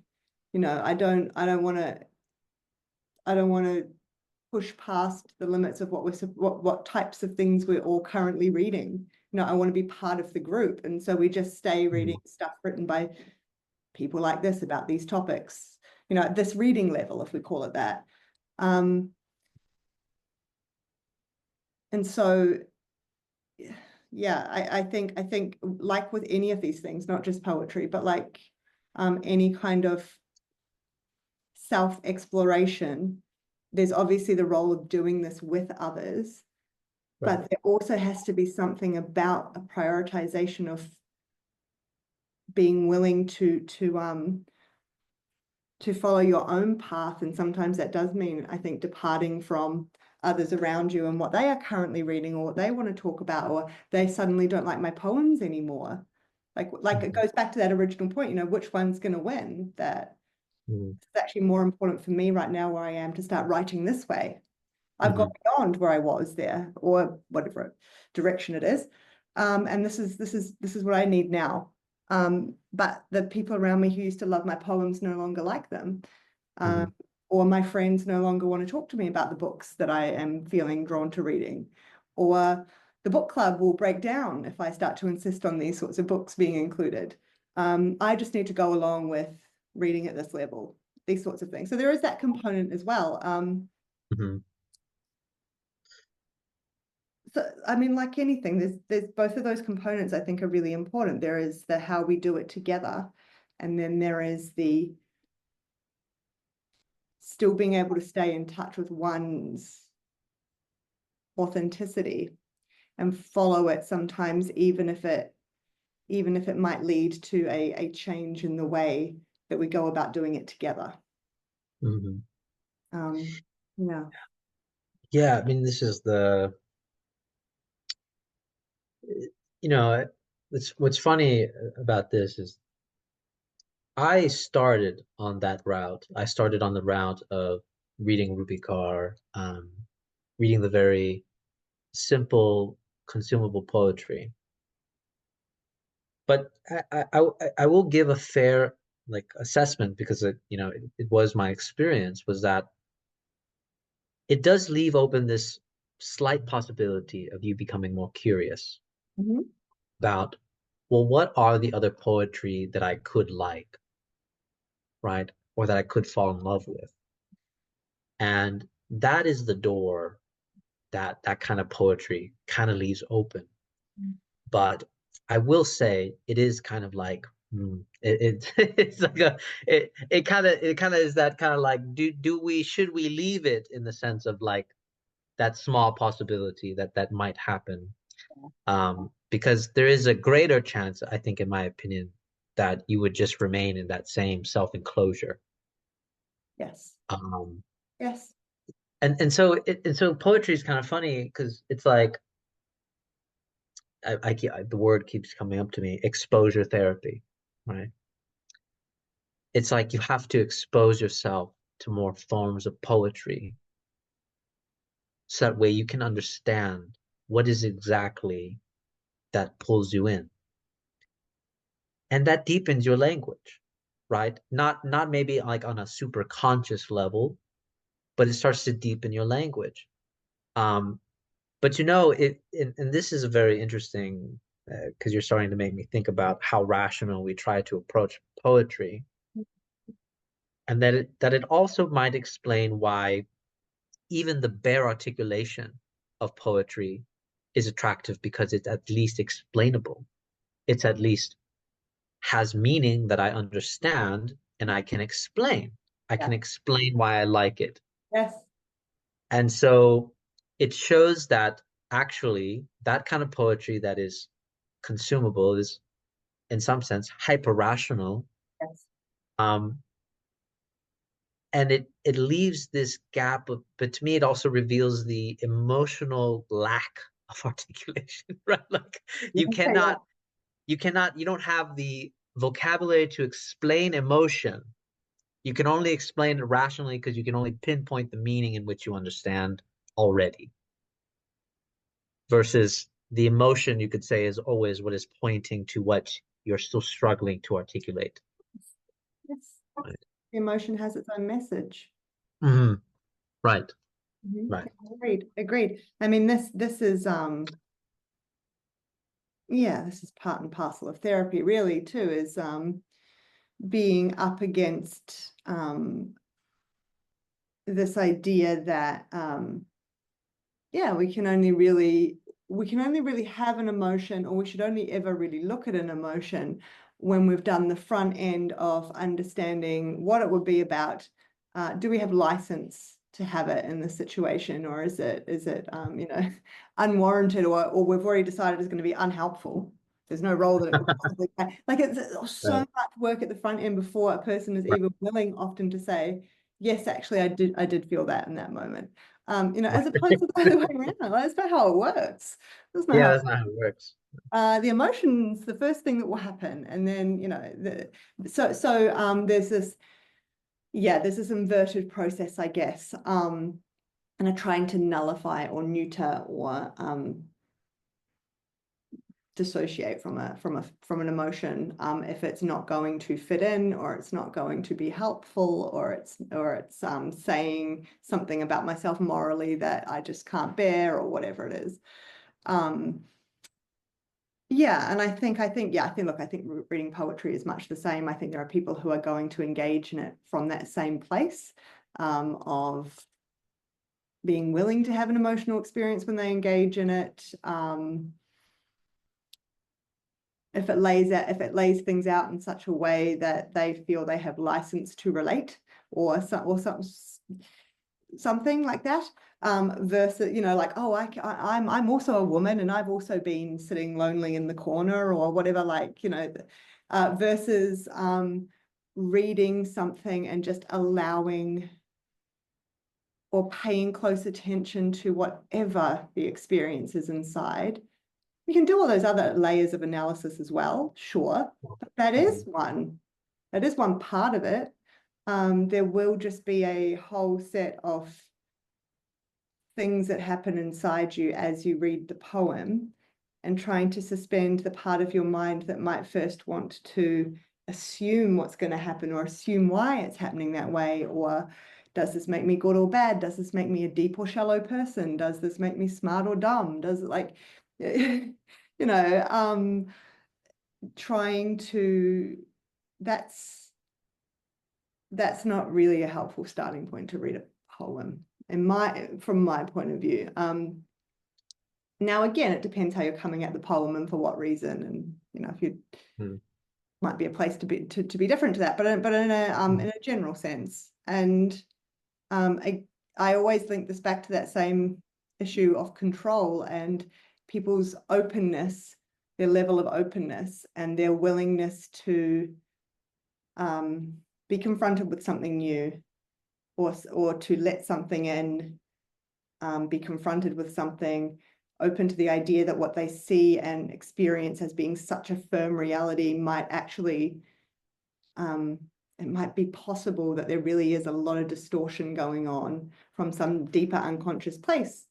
B: I don't want to push past the limits of what types of things we're all currently reading. I want to be part of the group. And so we just stay reading
A: Mhm.
B: stuff written by people like this about these topics, at this reading level, if we call it that. Um, and so yeah, I think like with any of these things, not just poetry, but like any kind of self-exploration, there's obviously the role of doing this with others,
A: Right.
B: but there also has to be something about a prioritization of being willing to follow your own path. And sometimes that does mean, I think, departing from others around you and what they are currently reading or what they want to talk about, or they suddenly don't like my poems anymore. Like it
A: Mhm.
B: goes back to that original point, which one's going to win? That
A: Mhm.
B: it's actually more important for me right now where I am to start writing this way. I've got
A: Mhm.
B: beyond where I was there, or whatever direction it is. And this is what I need now. But the people around me who used to love my poems no longer like them.
A: Mhm.
B: Or my friends no longer want to talk to me about the books that I am feeling drawn to reading. Or the book club will break down if I start to insist on these sorts of books being included. I just need to go along with reading at this level, these sorts of things. So there is that component as well.
A: Mhm.
B: So I mean, like anything, there's both of those components I think are really important. There is the how we do it together, and then there is the still being able to stay in touch with one's authenticity and follow it sometimes, even if it might lead to a change in the way that we go about doing it together.
A: Mhm.
B: Yeah.
A: Yeah, I mean, this is you know, what's funny about this is I started on that route. I started on the route of reading Ruby Carr, reading the very simple, consumable poetry. But I will give a fair like assessment because it was my experience was that it does leave open this slight possibility of you becoming more curious
B: Mhm.
A: about, well, what are the other poetry that I could like, right? Or that I could fall in love with. And that is the door that that kind of poetry kind of leaves open. But I will say it is kind of like it's like it kind of is that kind of like do we should we leave it in the sense of like that small possibility that that might happen, because there is a greater chance, I think, in my opinion, that you would just remain in that same self-enclosure.
B: Yes.
A: Um,
B: Yes.
A: and so poetry is kind of funny because it's like the word keeps coming up to me, exposure therapy, right? It's like you have to expose yourself to more forms of poetry so that way you can understand what is exactly that pulls you in. And that deepens your language, right? Not maybe like on a super conscious level, but it starts to deepen your language. Um, but and this is a very interesting because you're starting to make me think about how rational we try to approach poetry, and that it also might explain why even the bare articulation of poetry is attractive because it's at least explainable. It's at least has meaning that I understand and I can explain. I
B: Yeah.
A: can explain why I like it.
B: Yes.
A: And so it shows that actually that kind of poetry that is consumable is in some sense hyper rational.
B: Yes.
A: Um, and it leaves this gap of, but to me it also reveals the emotional lack of articulation, right? Like
B: Yeah.
A: you
B: Yeah.
A: cannot you don't have the vocabulary to explain emotion. You can only explain it rationally because you can only pinpoint the meaning in which you understand already, versus the emotion you could say is always what is pointing to what you're still struggling to articulate.
B: Yes.
A: Right.
B: The emotion has its own message.
A: Mm-hmm. Right.
B: Mhm.
A: Right.
B: Agreed. Agreed. I mean, this is yeah, this is part and parcel of therapy, really, too, is being up against this idea that yeah, we can only really have an emotion, or we should only ever really look at an emotion when we've done the front end of understanding what it would be about. Do we have license to have it in this situation, or is it unwarranted, or we've already decided it's going to be unhelpful? There's no role that it could possibly play. Like it's so
A: Right.
B: much work at the front end before a person is
A: Right.
B: even willing often to say, yes, actually, I did feel that in that moment. As
A: Right.
B: opposed to the other way around. That's not how it works. That's not
A: Yeah,
B: how
A: that's not how it works.
B: the emotions, the first thing that will happen. And then, there's this, yeah, there's this inverted process, I guess. And are trying to nullify or neuter or dissociate from an emotion if it's not going to fit in, or it's not going to be helpful, or it's saying something about myself morally that I just can't bear, or whatever it is. Yeah, and I think reading poetry is much the same. I think there are people who are going to engage in it from that same place, of being willing to have an emotional experience when they engage in it. If it lays things out in such a way that they feel they have license to relate, or something like that, versus, like, oh, I'm also a woman and I've also been sitting lonely in the corner or whatever, like, versus reading something and just allowing or paying close attention to whatever the experience is inside. You can do all those other layers of analysis as well, sure, but that is
A: Mhm.
B: one part of it. There will just be a whole set of things that happen inside you as you read the poem, and trying to suspend the part of your mind that might first want to assume what's going to happen or assume why it's happening that way, or does this make me good or bad? Does this make me a deep or shallow person? Does this make me smart or dumb? Does it, like, trying to, that's not really a helpful starting point to read a poem, from my point of view. Now, again, it depends how you're coming at the poem and for what reason, and if you
A: Mm.
B: might be a place to be different to that, but in a general sense. And I always link this back to that same issue of control and people's openness, their level of openness, and their willingness to be confronted with something new, or to let something in, be confronted with something, open to the idea that what they see and experience as being such a firm reality might actually, it might be possible that there really is a lot of distortion going on from some deeper unconscious place,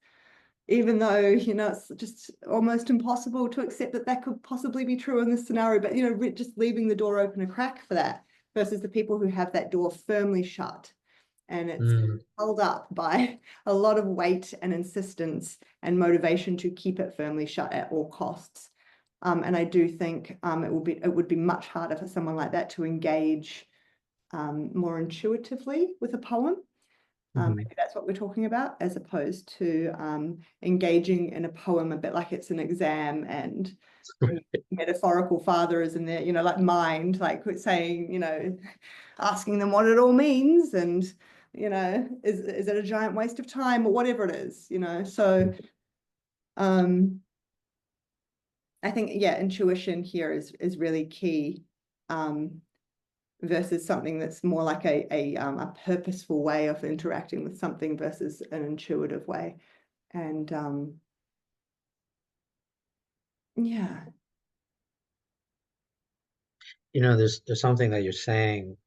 B: even though, it's just almost impossible to accept that that could possibly be true in this scenario. But, just leaving the door open a crack for that, versus the people who have that door firmly shut, and it's
A: Mm.
B: held up by a lot of weight and insistence and motivation to keep it firmly shut at all costs. And I do think it would be much harder for someone like that to engage more intuitively with a poem.
A: Mhm.
B: Maybe that's what we're talking about, as opposed to engaging in a poem a bit like it's an exam, and metaphorical father is in there, like mind, like saying, asking them what it all means, and is it a giant waste of time, or whatever it is, so um I think, yeah, intuition here is really key, versus something that's more like a purposeful way of interacting with something versus an intuitive way. And yeah.
A: There's something that you're saying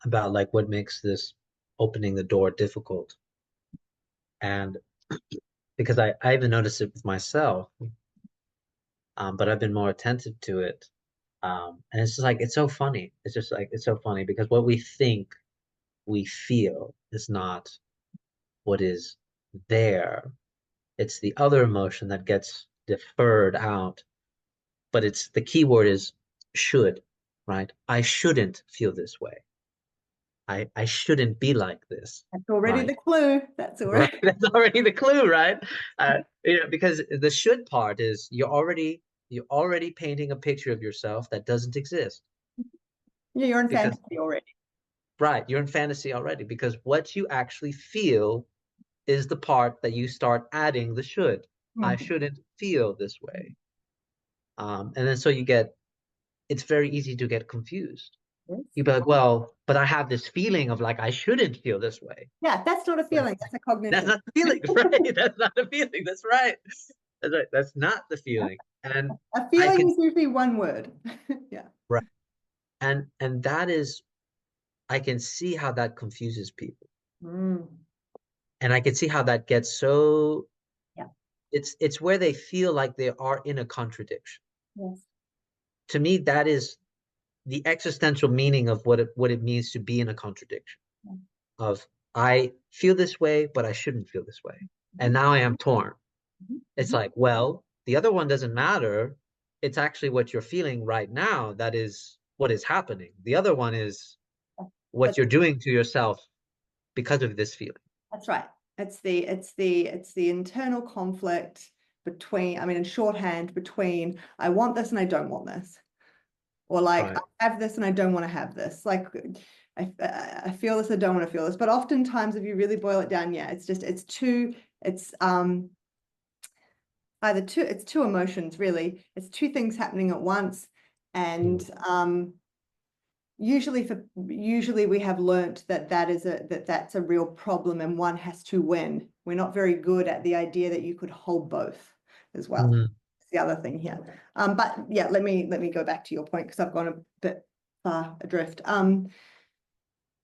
A: about like what makes this opening the door difficult. And because I even noticed it with myself, but I've been more attentive to it. And it's just like it's so funny. It's just like it's so funny because what we think we feel is not what is there. It's the other emotion that gets deferred out. But it's the key word is should, right? I shouldn't feel this way. I shouldn't be like this,
B: That's already
A: right?
B: the clue. That's
A: Right.
B: already.
A: That's already the clue, right? Because the should part is you're already painting a picture of yourself that doesn't exist.
B: Yeah, you're in
A: Because
B: fantasy already.
A: right, you're in fantasy already. Because what you actually feel is the part that you start adding the should. I
B: Mhm.
A: shouldn't feel this way. And then so it's very easy to get confused.
B: Yes.
A: You'd be like, well, but I have this feeling of like I shouldn't feel this way.
B: Yeah, that's not a
A: But
B: feeling. That's a
A: that's
B: cognition.
A: not the feeling, right? That's not the feeling. That's right. That's right. That's not the feeling. And
B: A
A: I
B: feeling
A: could
B: is usually one word. Yeah.
A: right. And that is I can see how that confuses people.
B: Mm.
A: And I can see how that gets so
B: Yeah.
A: it's where they feel like they are in a contradiction.
B: Yes.
A: To me, that is the existential meaning of what it means to be in a contradiction. Of I feel this way, but I shouldn't feel this way. And now I am torn. It's like, well, the other one doesn't matter. It's actually what you're feeling right now that is what is happening. The other one is what
B: That's,
A: you're doing to yourself because of this feeling.
B: that's right. It's the internal conflict between, I mean, in shorthand, between I want this and I don't want this. Or like
A: Right.
B: I have this and I don't want to have this. Like I feel this, I don't want to feel this. But oftentimes, if you really boil it down, yeah, it's either two, it's two emotions really. It's two things happening at once, and
A: Mm,
B: usually we have learnt that that's a real problem, and one has to win. We're not very good at the idea that you could hold both as well.
A: mm,
B: It's the other thing here. But yeah, let me go back to your point because I've gone a bit far adrift.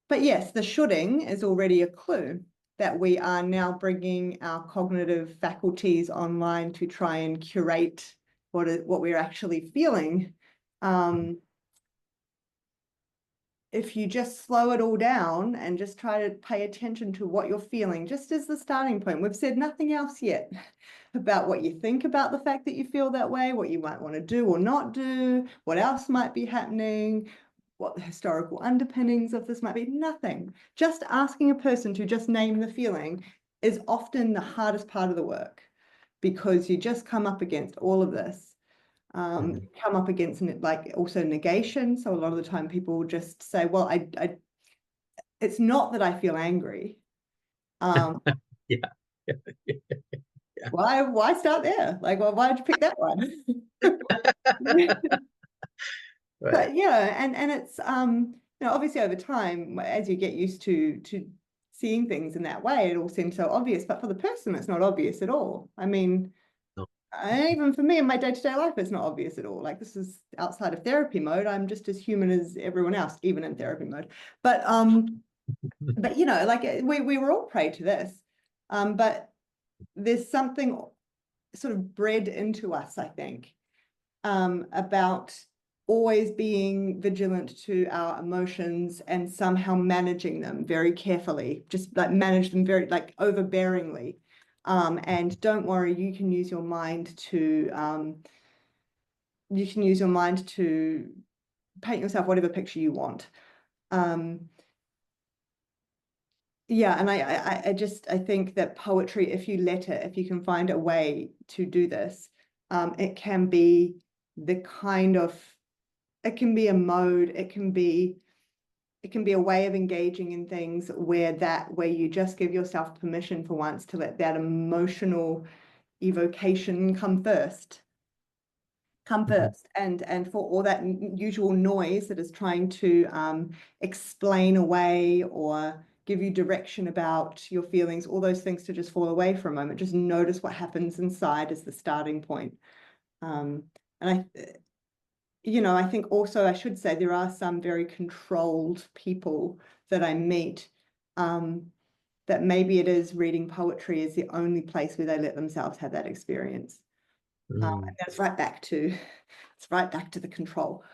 B: But yes, the shoulding is already a clue that we are now bringing our cognitive faculties online to try and curate what we're actually feeling. Um, if you just slow it all down and just try to pay attention to what you're feeling, just as the starting point. We've said nothing else yet about what you think about the fact that you feel that way, what you might want to do or not do, what else might be happening, what the historical underpinnings of this might be. Nothing. Just asking a person to just name the feeling is often the hardest part of the work because you just come up against all of this.
A: mm.
B: Come up against like also negation. So a lot of the time people will just say, well, it's not that I feel angry. Um,
A: Yeah. Yeah.
B: why start there? Like, well, why did you pick that one?
A: Right.
B: But yeah, and it's obviously over time, as you get used to seeing things in that way, it all seems so obvious. But for the person, it's not obvious at all. I mean,
A: No.
B: even for me in my day-to-day life, it's not obvious at all. Like this is outside of therapy mode. I'm just as human as everyone else, even in therapy mode. But like we were all prey to this. But there's something sort of bred into us, I think, about always being vigilant to our emotions and somehow managing them very carefully, just like manage them very like overbearingly. And don't worry, you can use your mind to paint yourself whatever picture you want. Um, yeah, and I think that poetry, if you let it, if you can find a way to do this, it can be the kind of it can be a mode, it can be a way of engaging in things where you just give yourself permission for once to let that emotional evocation come
A: Mhm.
B: first and for all that usual noise that is trying to explain away or give you direction about your feelings, all those things to just fall away for a moment. Just notice what happens inside as the starting point. And I think also I should say there are some very controlled people that I meet that maybe it is reading poetry is the only place where they let themselves have that experience.
A: Mm,
B: And it's right back to the control.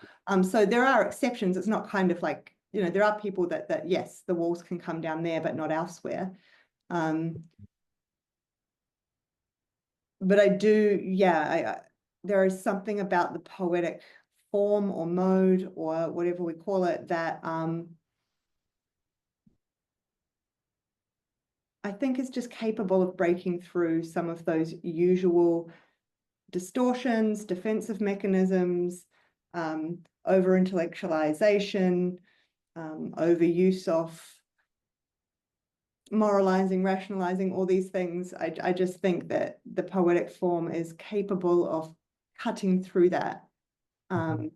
B: So there are exceptions. It's not kind of like, there are people that yes, the walls can come down there, but not elsewhere. Um, but I do, yeah, there is something about the poetic form or mode or whatever we call it that I think is just capable of breaking through some of those usual distortions, defensive mechanisms, over intellectualization, overuse of moralizing, rationalizing, all these things. I just think that the poetic form is capable of cutting through that
A: mhm,
B: um,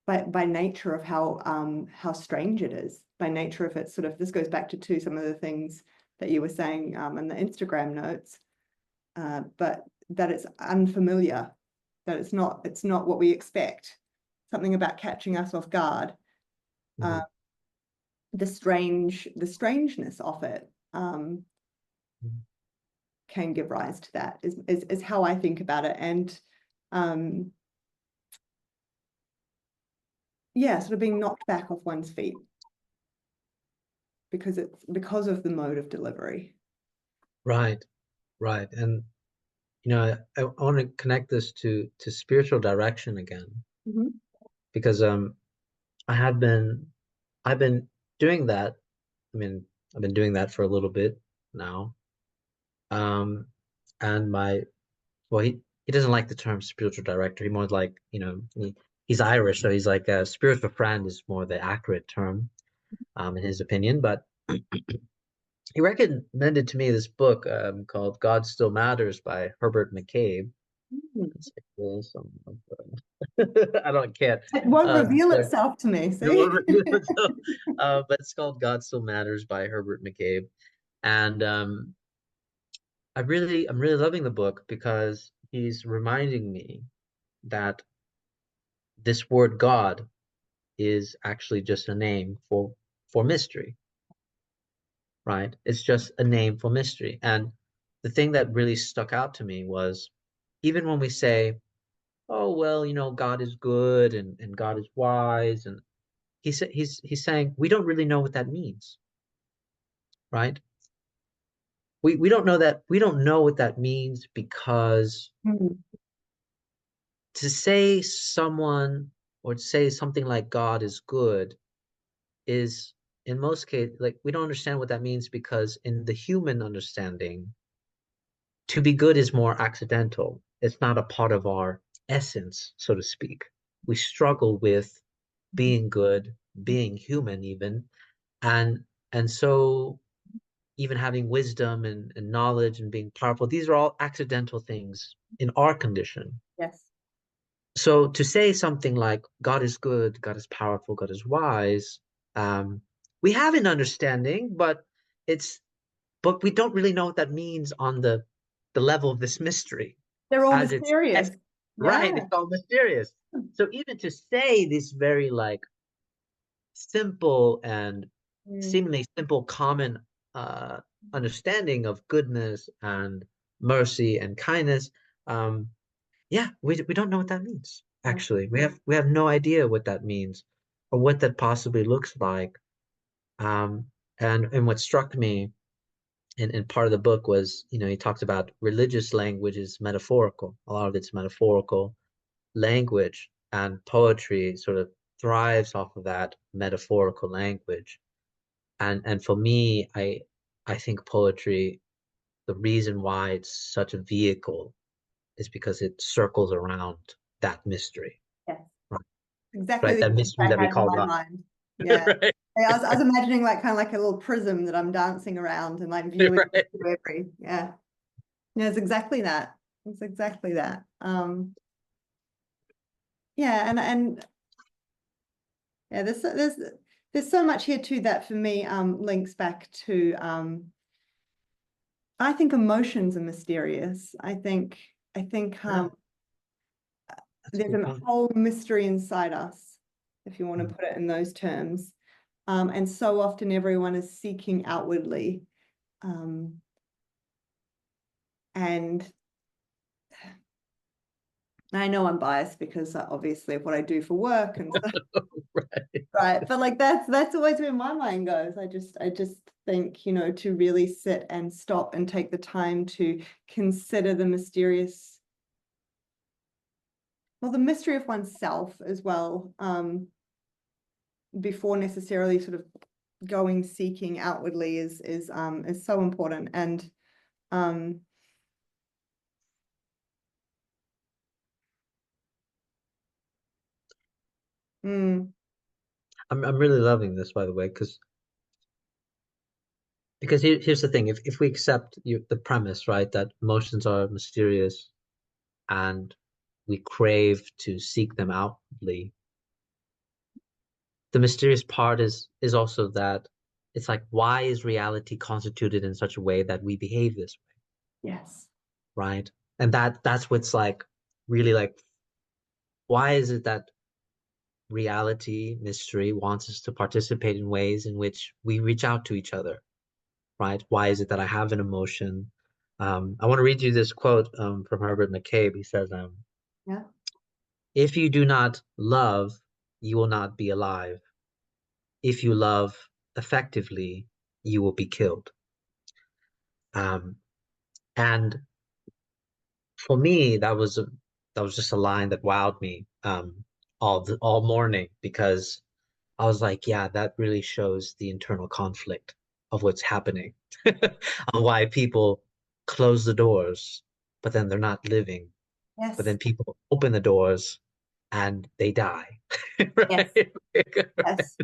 B: by nature of how strange it is, by nature of it sort of, this goes back to some of the things that you were saying in the Instagram notes, but that it's unfamiliar, that it's not what we expect, something about catching us off guard, uh,
A: mhm,
B: the strangeness of it
A: mhm.
B: can give rise to that is how I think about it. And um, yeah, sort of being knocked back off one's feet because of the mode of delivery.
A: Right. Right. And I want to connect this to spiritual direction again
B: Mhm.
A: because I have been I've been doing that. I mean, I've been doing that for a little bit now. Um, and my well, he doesn't like the term spiritual director. He more like, he's Irish, so he's like a spiritual friend is more the accurate term, in his opinion. But he recommended to me this book called God Still Matters by Herbert McCabe.
B: Mm.
A: It's like this. I don't can't.
B: It won't reveal
A: Sorry.
B: itself to me,
A: It won't
B: see?
A: review it, so, but it's called God Still Matters by Herbert McCabe. And I'm really loving the book because he's reminding me that this word God is actually just a name for mystery, right? It's just a name for mystery. And the thing that really stuck out to me was even when we say, oh well, God is good and God is wise, and he's saying we don't really know what that means, right? We don't know what that means because
B: Mm.
A: to say someone or to say something like God is good is in most cases like we don't understand what that means because in the human understanding, to be good is more accidental. It's not a part of our essence, so to speak. We struggle with being good, being human even, and so even having wisdom and knowledge and being powerful, these are all accidental things in our condition.
B: Yes.
A: So to say something like God is good, God is powerful, God is wise, we have an understanding, it's but we don't really know what that means on the level of this mystery
B: They're all
A: as it's
B: mysterious.
A: right,
B: Yeah.
A: it's all mysterious. So even to say this very like simple and
B: Mm.
A: seemingly simple common uh understanding of goodness and mercy and kindness, um yeah, we don't know what that means.
B: Yeah.
A: Actually, we have no idea what that means or what that possibly looks like. Um, and what struck me in part of the book was, he talks about religious language is metaphorical. A lot of it's metaphorical language, and poetry sort of thrives off of that metaphorical language. And for me, I think poetry, the reason why it's such a vehicle is because it circles around that mystery.
B: Yes.
A: Right.
B: Exactly
A: Right?
B: the
A: That
B: image
A: mystery
B: I
A: that we
B: had in
A: call
B: my
A: God.
B: mind. Yeah.
A: Right.
B: Yeah, I was imagining like kind of like a little prism that I'm dancing around and like viewing
A: Right.
B: every, yeah. Yeah, it's exactly that. It's exactly that. Yeah, and yeah, there's so much here too that for me links back to I think emotions are mysterious. I think
A: Yeah, that's a
B: there's
A: good
B: a
A: point.
B: whole mystery inside us, if you want to
A: Mm.
B: put it in those terms. And so often everyone is seeking outwardly. Um, and I know I'm biased because obviously of what I do for work and stuff,
A: Right.
B: right? But like that's always where my mind goes. I just think, to really sit and stop and take the time to consider the mysterious, well, the mystery of oneself as well, before necessarily sort of going seeking outwardly is so important. And um mm,
A: I'm really loving this, by the way, because here's the thing: if we accept the premise, right, that emotions are mysterious and we crave to seek them outwardly, the mysterious part is also that it's like, why is reality constituted in such a way that we behave this way,
B: yes.
A: right? And that's what's like really like, why is it that reality, mystery wants us to participate in ways in which we reach out to each other, right? Why is it that I have an emotion? I want to read you this quote from Herbert McCabe. He says,
B: Yeah.
A: if you do not love, you will not be alive. If you love effectively, you will be killed. Um, And for me, that was just a line that wowed me all morning because I was like, yeah, that really shows the internal conflict of what's happening, of why people close the doors, but then they're not living. But
B: Yes,
A: then people open the doors and they die.
B: yes,
A: Right?
B: yes,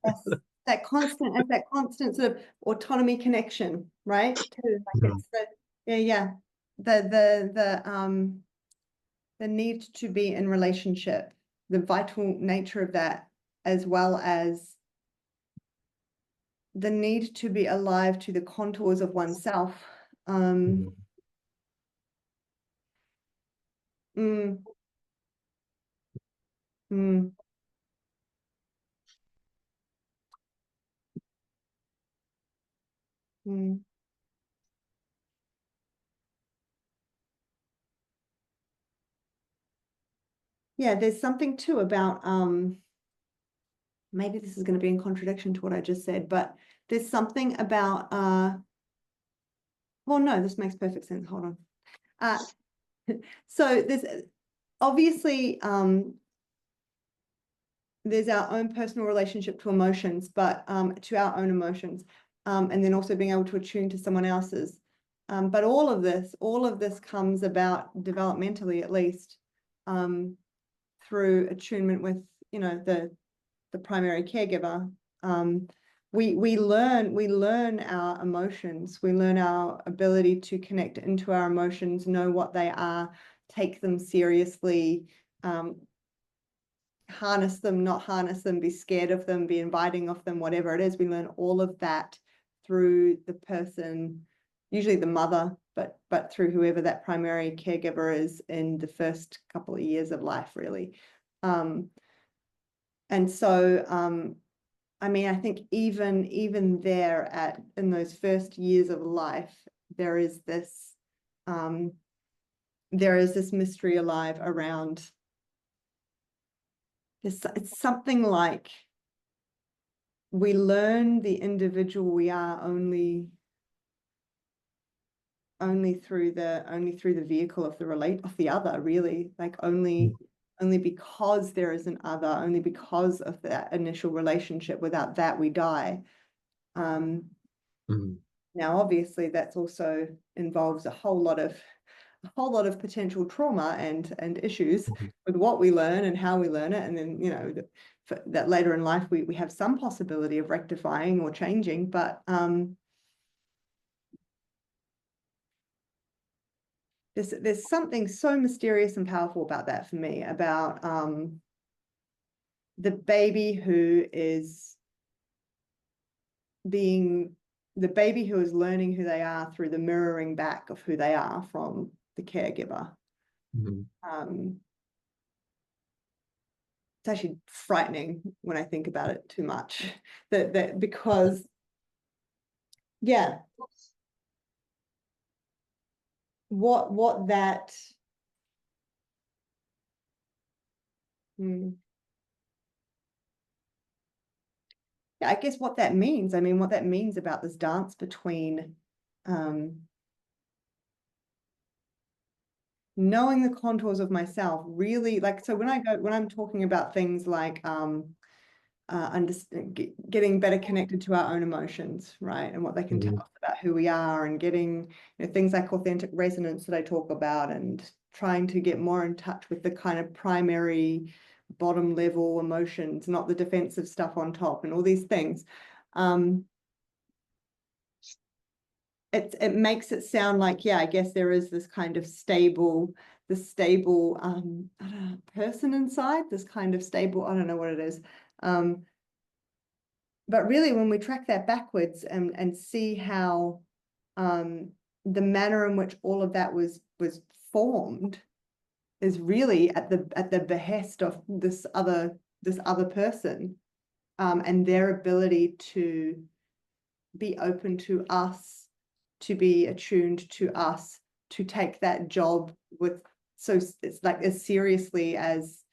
B: yes. That constant sort of autonomy connection, right? Too. Like
A: Mhm,
B: it's the yeah, yeah. The need to be in relationship, the vital nature of that, as well as the need to be alive to the contours of oneself. Um,
A: mhm,
B: mm, mm, mm. Yeah, there's something too about maybe this is going to be in contradiction to what I just said, but there's something about well, no, this makes perfect sense. Hold on. Uh, so there's obviously there's our own personal relationship to emotions, but to our own emotions, and then also being able to attune to someone else's. But all of this comes about developmentally, at least, through attunement with, you know, the primary caregiver. Um, we learn our emotions. We learn our ability to connect into our emotions, know what they are, take them seriously, um, harness them, not harness them, be scared of them, be inviting of them, whatever it is. We learn all of that through the person, usually the mother, but through whoever that primary caregiver is in the first couple of years of life, really. Um, and so I mean, I think even there at in those first years of life, there is this um, there is this mystery alive around this. It's something like we learn the individual we are only through the vehicle of the other, really, like only because there is an other, only because of that initial relationship. Without that, we die. Um,
A: mhm,
B: Now, obviously, that's also involves a whole lot of potential trauma and issues
A: mhm,
B: with what we learn and how we learn it, and then you know that later in life we have some possibility of rectifying or changing, but there's something so mysterious and powerful about that for me, about the baby who is being the baby who is learning who they are through the mirroring back of who they are from the caregiver.
A: mhm,
B: Um, it's actually frightening when I think about it too much. That because yeah, what that hmm, yeah, I guess what that means. I mean, what that means about this dance between um, knowing the contours of myself, really, like, so when I'm talking about things like getting better connected to our own emotions, right? And what they can tell
A: mhm,
B: us about who we are, and getting, you know, things like authentic resonance that I talk about, and trying to get more in touch with the kind of primary bottom level emotions, not the defensive stuff on top, and all these things. Um, it makes it sound like, yeah, I guess there is this kind of stable, I don't know, person inside, this kind of stable, I don't know what it is. But really, when we track that backwards and see how the manner in which all of that was formed is really at the behest of this other person, and their ability to be open to us, to be attuned to us, to take that job with, so it's like as seriously as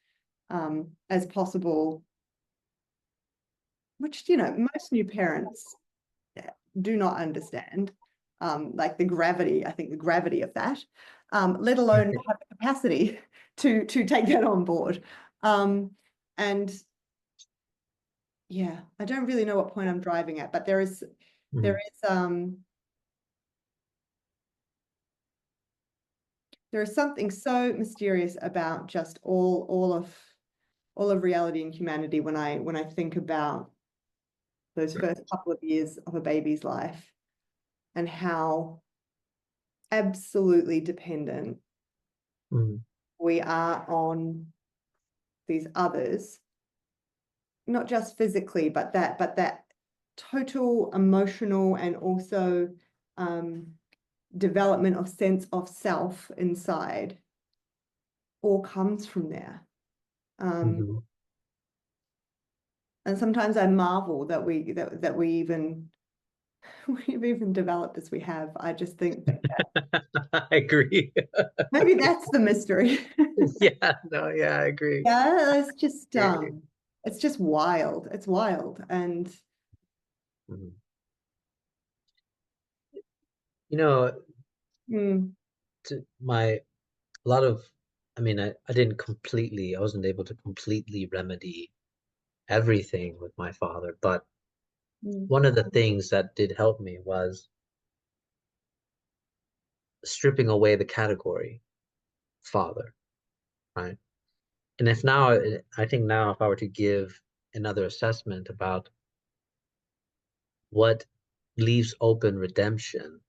B: possible, which, you know, most new parents do not understand. like the gravity, I think the gravity of that, let alone have the capacity to take that on board. And yeah, I don't really know what point I'm driving at, but there is there
A: Mhm.
B: is there is something so mysterious about just all of reality and humanity when I think about those first couple of years of a baby's life and how absolutely dependent
A: Mhm.
B: we are on these others, not just physically, but that total emotional and also development of sense of self inside all comes from there. Um,
A: Mhm.
B: and sometimes I marvel that we even we've even developed as we have. I just think that
A: I agree.
B: maybe that's the mystery.
A: Yeah, no, yeah, I agree.
B: Yeah,
A: Agree.
B: it's just wild. It's wild. And
A: Mhm. You know,
B: mm,
A: to my a lot of, I mean, I didn't completely, I wasn't able to completely remedy everything with my father, but
B: mm,
A: one of the things that did help me was stripping away the category father, right? And if now, I think now if I were to give another assessment about what leaves open redemption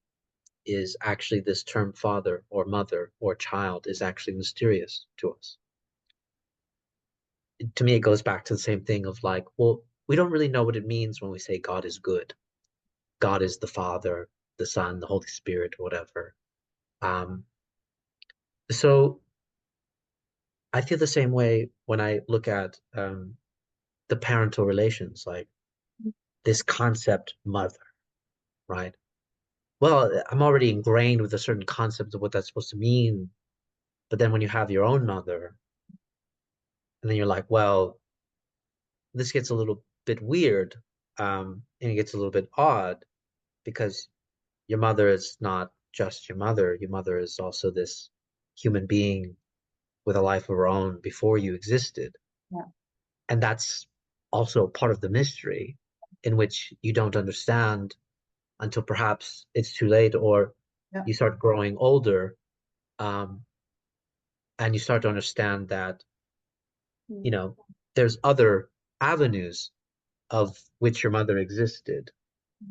A: is actually this term father or mother or child is actually mysterious to us. To me, it goes back to the same thing of like, well, we don't really know what it means when we say God is good. God is the Father, the Son, the Holy Spirit, whatever. Um, so I feel the same way when I look at the parental relations, like this concept mother, right? Well, I'm already ingrained with a certain concept of what that's supposed to mean. But then when you have your own mother, and then you're like, well, this gets a little bit weird, and it gets a little bit odd because your mother is not just your mother. Your mother is also this human being with a life of her own before you existed.
B: yeah,
A: And that's also part of the mystery in which you don't understand until perhaps it's too late or
B: yeah,
A: you start growing older, um, and you start to understand that, you
B: mm,
A: know, there's other avenues of which your mother existed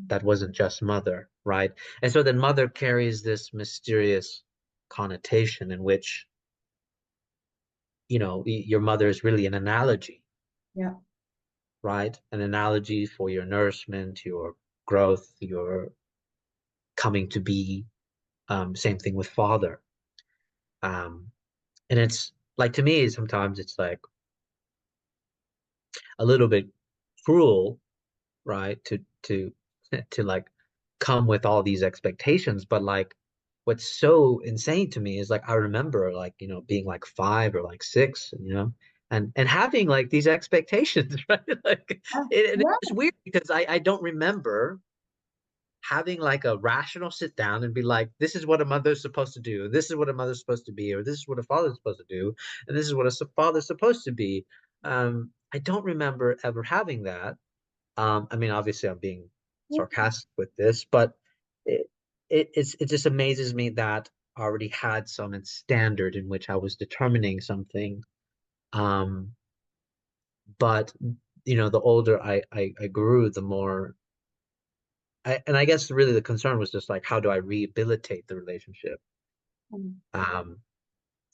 A: that wasn't just mother, right? And so then mother carries this mysterious connotation in which, your mother is really an analogy,
B: yeah,
A: right? An analogy for your nourishment, your growth, your coming to be. Same thing with father. Um, and it's like to me, sometimes it's like a little bit cruel, right? To to like come with all these expectations, but like what's so insane to me is like I remember like being like 5 or like 6, and having like these expectations, right? Like and
B: yeah,
A: it's weird because I don't remember having like a rational sit down and be like, this is what a mother's supposed to do, this is what a mother's supposed to be, or this is what a father's supposed to do, and this is what a father's supposed to be. I don't remember ever having that. I mean, obviously, I'm being
B: yeah,
A: sarcastic with this, but it just amazes me that I already had some standard in which I was determining something. Um, but the older I grew, the more and I guess really the concern was just like, how do I rehabilitate the relationship?
B: mm,
A: Um,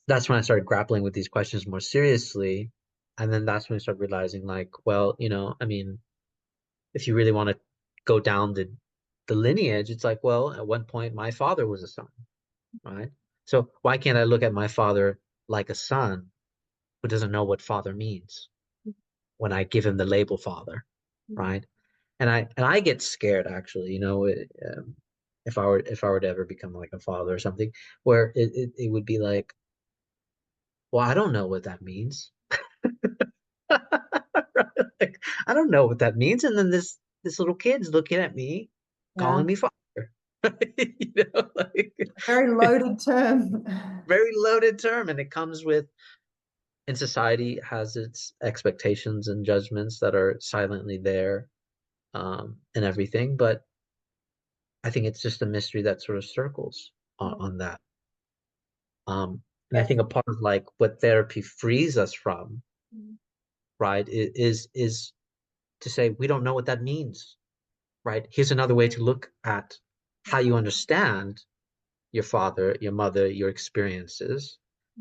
A: that's when I started grappling with these questions more seriously, and then that's when I started realizing, like, well, I mean, if you really want to go down the lineage, it's like, well, at one point my father was a son, right? So why can't I look at my father like a son who doesn't know what father means when I give him the label father,
B: mm,
A: right? And I get scared actually, if I were to ever become like a father or something, where it would be like, well, I don't know what that means. Like, I don't know what that means. And then this little kid's looking at me,
B: yeah,
A: calling me father. You know, like
B: Very loaded term.
A: very loaded term, and it comes with, and society has its expectations and judgments that are silently there, and everything. But I think it's just a mystery that sort of circles on that. And I
B: Yes.
A: think a part of like what therapy frees us from, right, is to say we don't know what that means, right? Here's another way to look at how you understand your father, your mother, your experiences,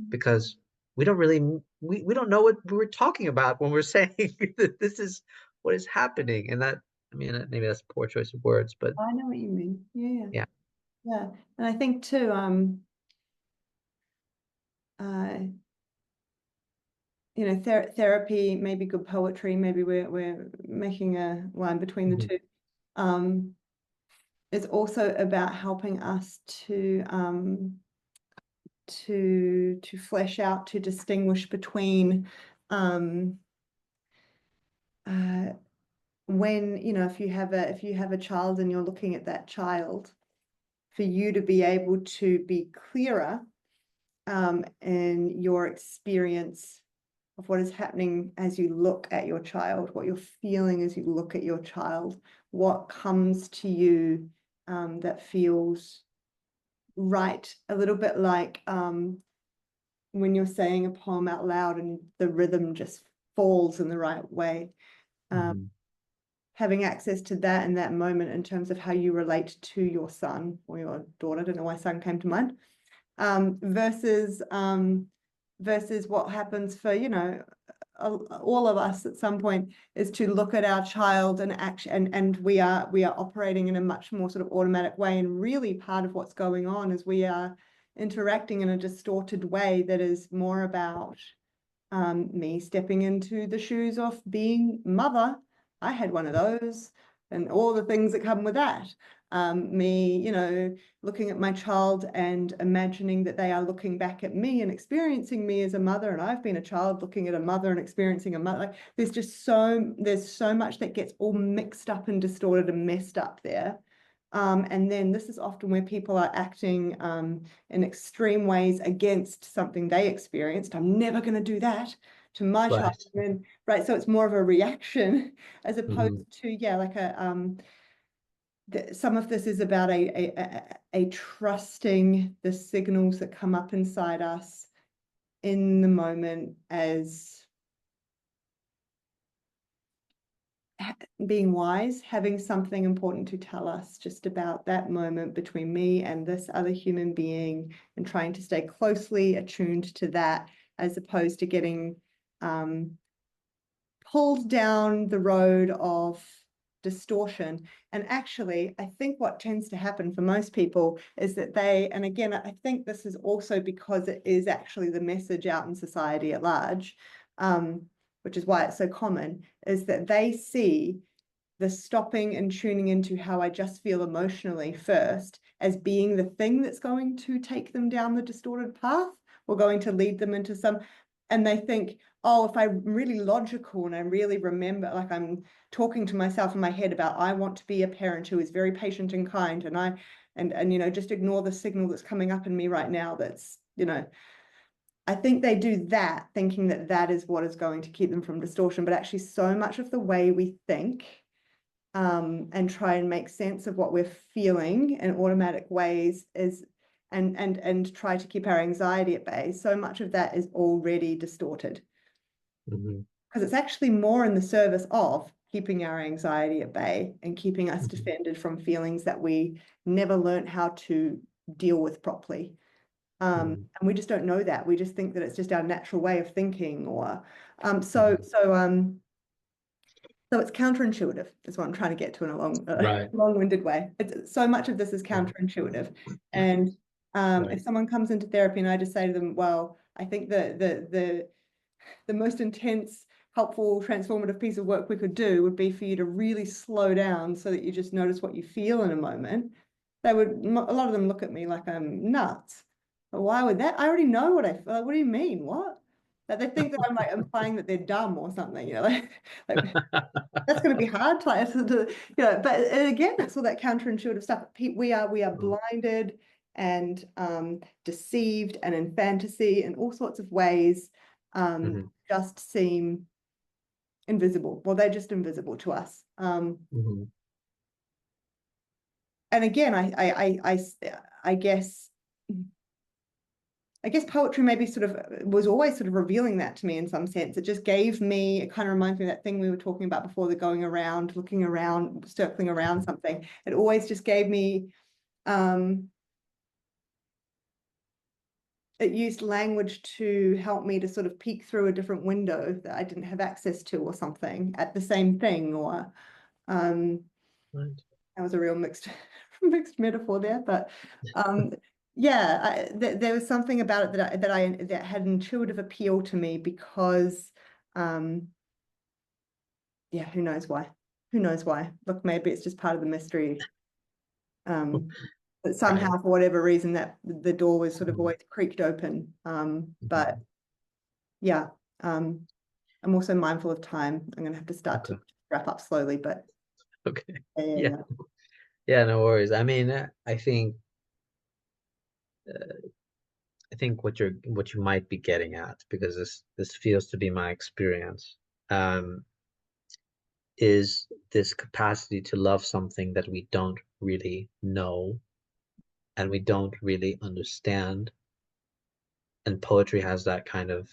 A: because we don't really we don't know what we're talking about when we're saying that this is what is happening. And that, I mean, maybe that's a poor choice of words, but
B: I know what you mean. Yeah,
A: yeah.
B: yeah. And I think too, uh, therapy, maybe good poetry, maybe we're making a line between the
A: Mhm.
B: two. Um, it's also about helping us to flesh out, to distinguish between um, uh, when, if you have a child and you're looking at that child, for you to be able to be clearer in your experience of what is happening as you look at your child, what you're feeling as you look at your child, what comes to you that feels right. A little bit like when you're saying a poem out loud and the rhythm just falls in the right way. Um,
A: Mhm.
B: Having access to that in that moment in terms of how you relate to your son or your daughter. I don't know why son came to mind. Versus what happens for, all of us at some point is to look at our child and action, and we are operating in a much more sort of automatic way. And really part of what's going on is we are interacting in a distorted way that is more about me stepping into the shoes of being mother. I had one of those and all the things that come with that. Me, looking at my child and imagining that they are looking back at me and experiencing me as a mother, and I've been a child looking at a mother and experiencing a mother. Like there's so much that gets all mixed up and distorted and messed up there. And then this is often where people are acting in extreme ways against something they experienced. I'm never going to do that to my child.
A: Right.
B: And then, right, so it's more of a reaction as opposed
A: Mhm.
B: to, yeah, like some of this is about a trusting the signals that come up inside us in the moment as being wise, having something important to tell us just about that moment between me and this other human being, and trying to stay closely attuned to that, as opposed to getting pulled down the road of distortion. And actually, I think what tends to happen for most people is that and again, I think this is also because it is actually the message out in society at large, which is why it's so common, is that they see the stopping and tuning into how I just feel emotionally first as being the thing that's going to take them down the distorted path, or going to lead them into some, and they think, oh, if I'm really logical and I really remember, like I'm talking to myself in my head about, I want to be a parent who is very patient and kind, and just ignore the signal that's coming up in me right now. I think they do that thinking that that is what is going to keep them from distortion, but actually so much of the way we think and try and make sense of what we're feeling in automatic ways is and try to keep our anxiety at bay. So much of that is already distorted
A: Mhm.
B: because it's actually more in the service of keeping our anxiety at bay and keeping us
A: Mhm.
B: defended from feelings that we never learned how to deal with properly.
A: Mhm.
B: And we just don't know that. We just think that it's just our natural way of thinking, or
A: Mhm.
B: so it's counterintuitive, is what I'm trying to get to in a
A: Right.
B: long-winded way. So much of this is
A: Right.
B: counterintuitive. And
A: Right.
B: if someone comes into therapy and I just say to them, well, I think the most intense, helpful, transformative piece of work we could do would be for you to really slow down so that you just notice what you feel in a moment. A lot of them look at me like I'm nuts. But why would that? I already know what I feel. What do you mean? What? That they think that I'm like implying that they're dumb or something, like that's going to be hard but again, it's all that counterintuitive stuff. We are blinded and deceived and in fantasy in all sorts of ways,
A: Hmm.
B: just seem invisible. Well, they're just invisible to us.
A: Hmm.
B: And again, I guess poetry maybe sort of was always sort of revealing that to me in some sense. It just gave me, it kind of reminds me of that thing we were talking about before, the going around, looking around, circling around something. It always just gave me, it used language to help me to sort of peek through a different window that I didn't have access to or something at the same thing. Or um,
A: Right.
B: that was a real mixed mixed metaphor there, but yeah, there was something about it that had intuitive appeal to me because um, yeah, who knows why? Who knows why? Look, maybe it's just part of the mystery. But
A: Right.
B: somehow, for whatever reason, that the door was sort of always creaked open. But
A: Mhm.
B: yeah, I'm also mindful of time. I'm going to have to start to
A: Okay.
B: wrap up slowly, but
A: Okay.
B: yeah, yeah,
A: Yeah.
B: yeah.
A: Yeah, no worries. I mean, I think what you might be getting at, because this feels to be my experience, um, is this capacity to love something that we don't really know and we don't really understand. And poetry has that kind of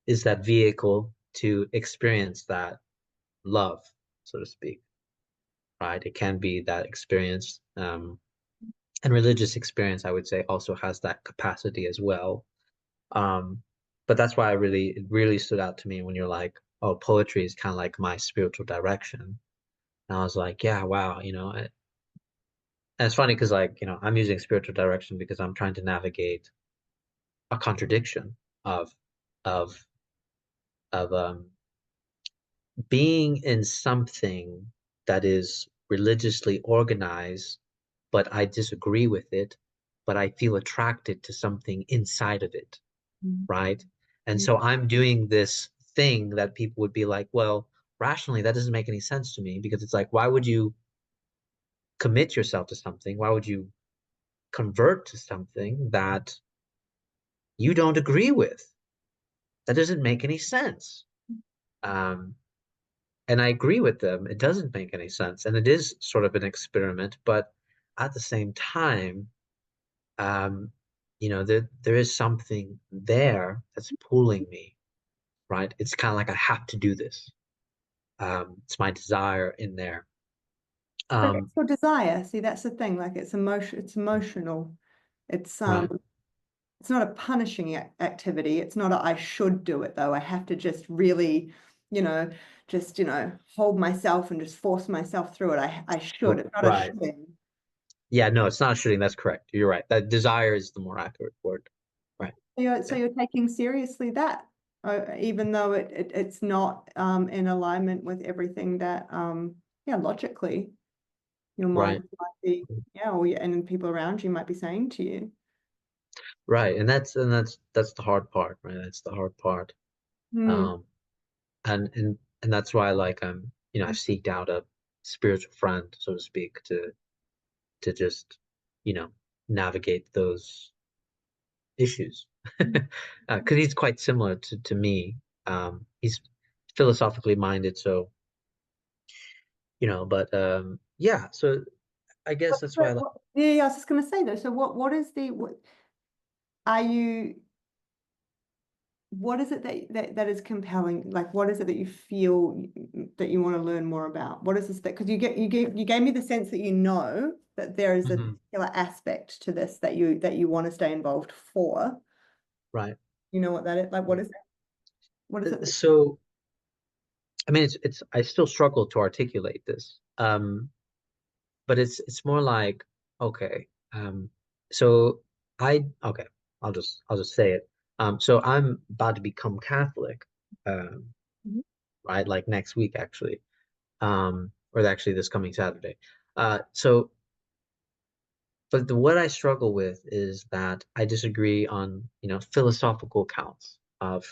A: is that vehicle to experience that love, so to speak, right? It can be that experience. And religious experience, I would say, also has that capacity as well. Um, but that's why it really stood out to me when you're like, oh, poetry is kind of like my spiritual direction. And I was like, yeah, wow, and it's funny because like, I'm using spiritual direction because I'm trying to navigate a contradiction of of of being in something that is religiously organized, but I disagree with it, but I feel attracted to something inside of it, right? And
B: Mm.
A: so I'm doing this thing that people would be like, well, rationally, that doesn't make any sense to me because it's like, why would you commit yourself to something? Why would you convert to something that you don't agree with? That doesn't make any sense. Um, and I agree with them. It doesn't make any sense. And it is sort of an experiment, but at the same time, um, there is something there that's pulling me, right? It's kind of like I have to do this. It's my desire in there.
B: But
A: Um,
B: it's your desire. See, that's the thing. Like it's emotion, it's emotional. It's
A: right,
B: it's not a punishing activity. It's not a I should do it though. I have to just really, you know, hold myself and just force myself through it. I should. It's not a
A: right.
B: should.
A: Yeah, no, it's not shooting. That's correct. You're right. That desire is the more accurate word. Right.
B: So
A: Yeah.
B: you're taking seriously that, even though it's not in alignment with everything that yeah, logically your
A: Right.
B: mind might be, yeah, or and people around you might be saying to you.
A: Right. And that's the hard part, right? That's the hard part.
B: Hmm.
A: Um, and that's why like I've seeked out a spiritual friend, so to speak, to just, you know, navigate those issues. Because he's quite similar to me. He's philosophically minded, so but yeah, so I guess that's why I like.
B: Yeah, yeah, I was just going to say though. So what is what are you? What is it that is compelling? Like, what is it that you feel that you want to learn more about? What is this that because you gave me the sense that you know that there is a
A: Mhm.
B: particular aspect to this that you want to stay involved for.
A: Right.
B: You know what that is? Like, what is it? What is it?
A: So I mean, it's I still struggle to articulate this. But it's more like, okay, so okay, I'll just say it. So I'm about to become Catholic, um,
B: Mhm.
A: right? Like next week, actually, or actually this coming Saturday. So, but what I struggle with is that I disagree on, philosophical counts of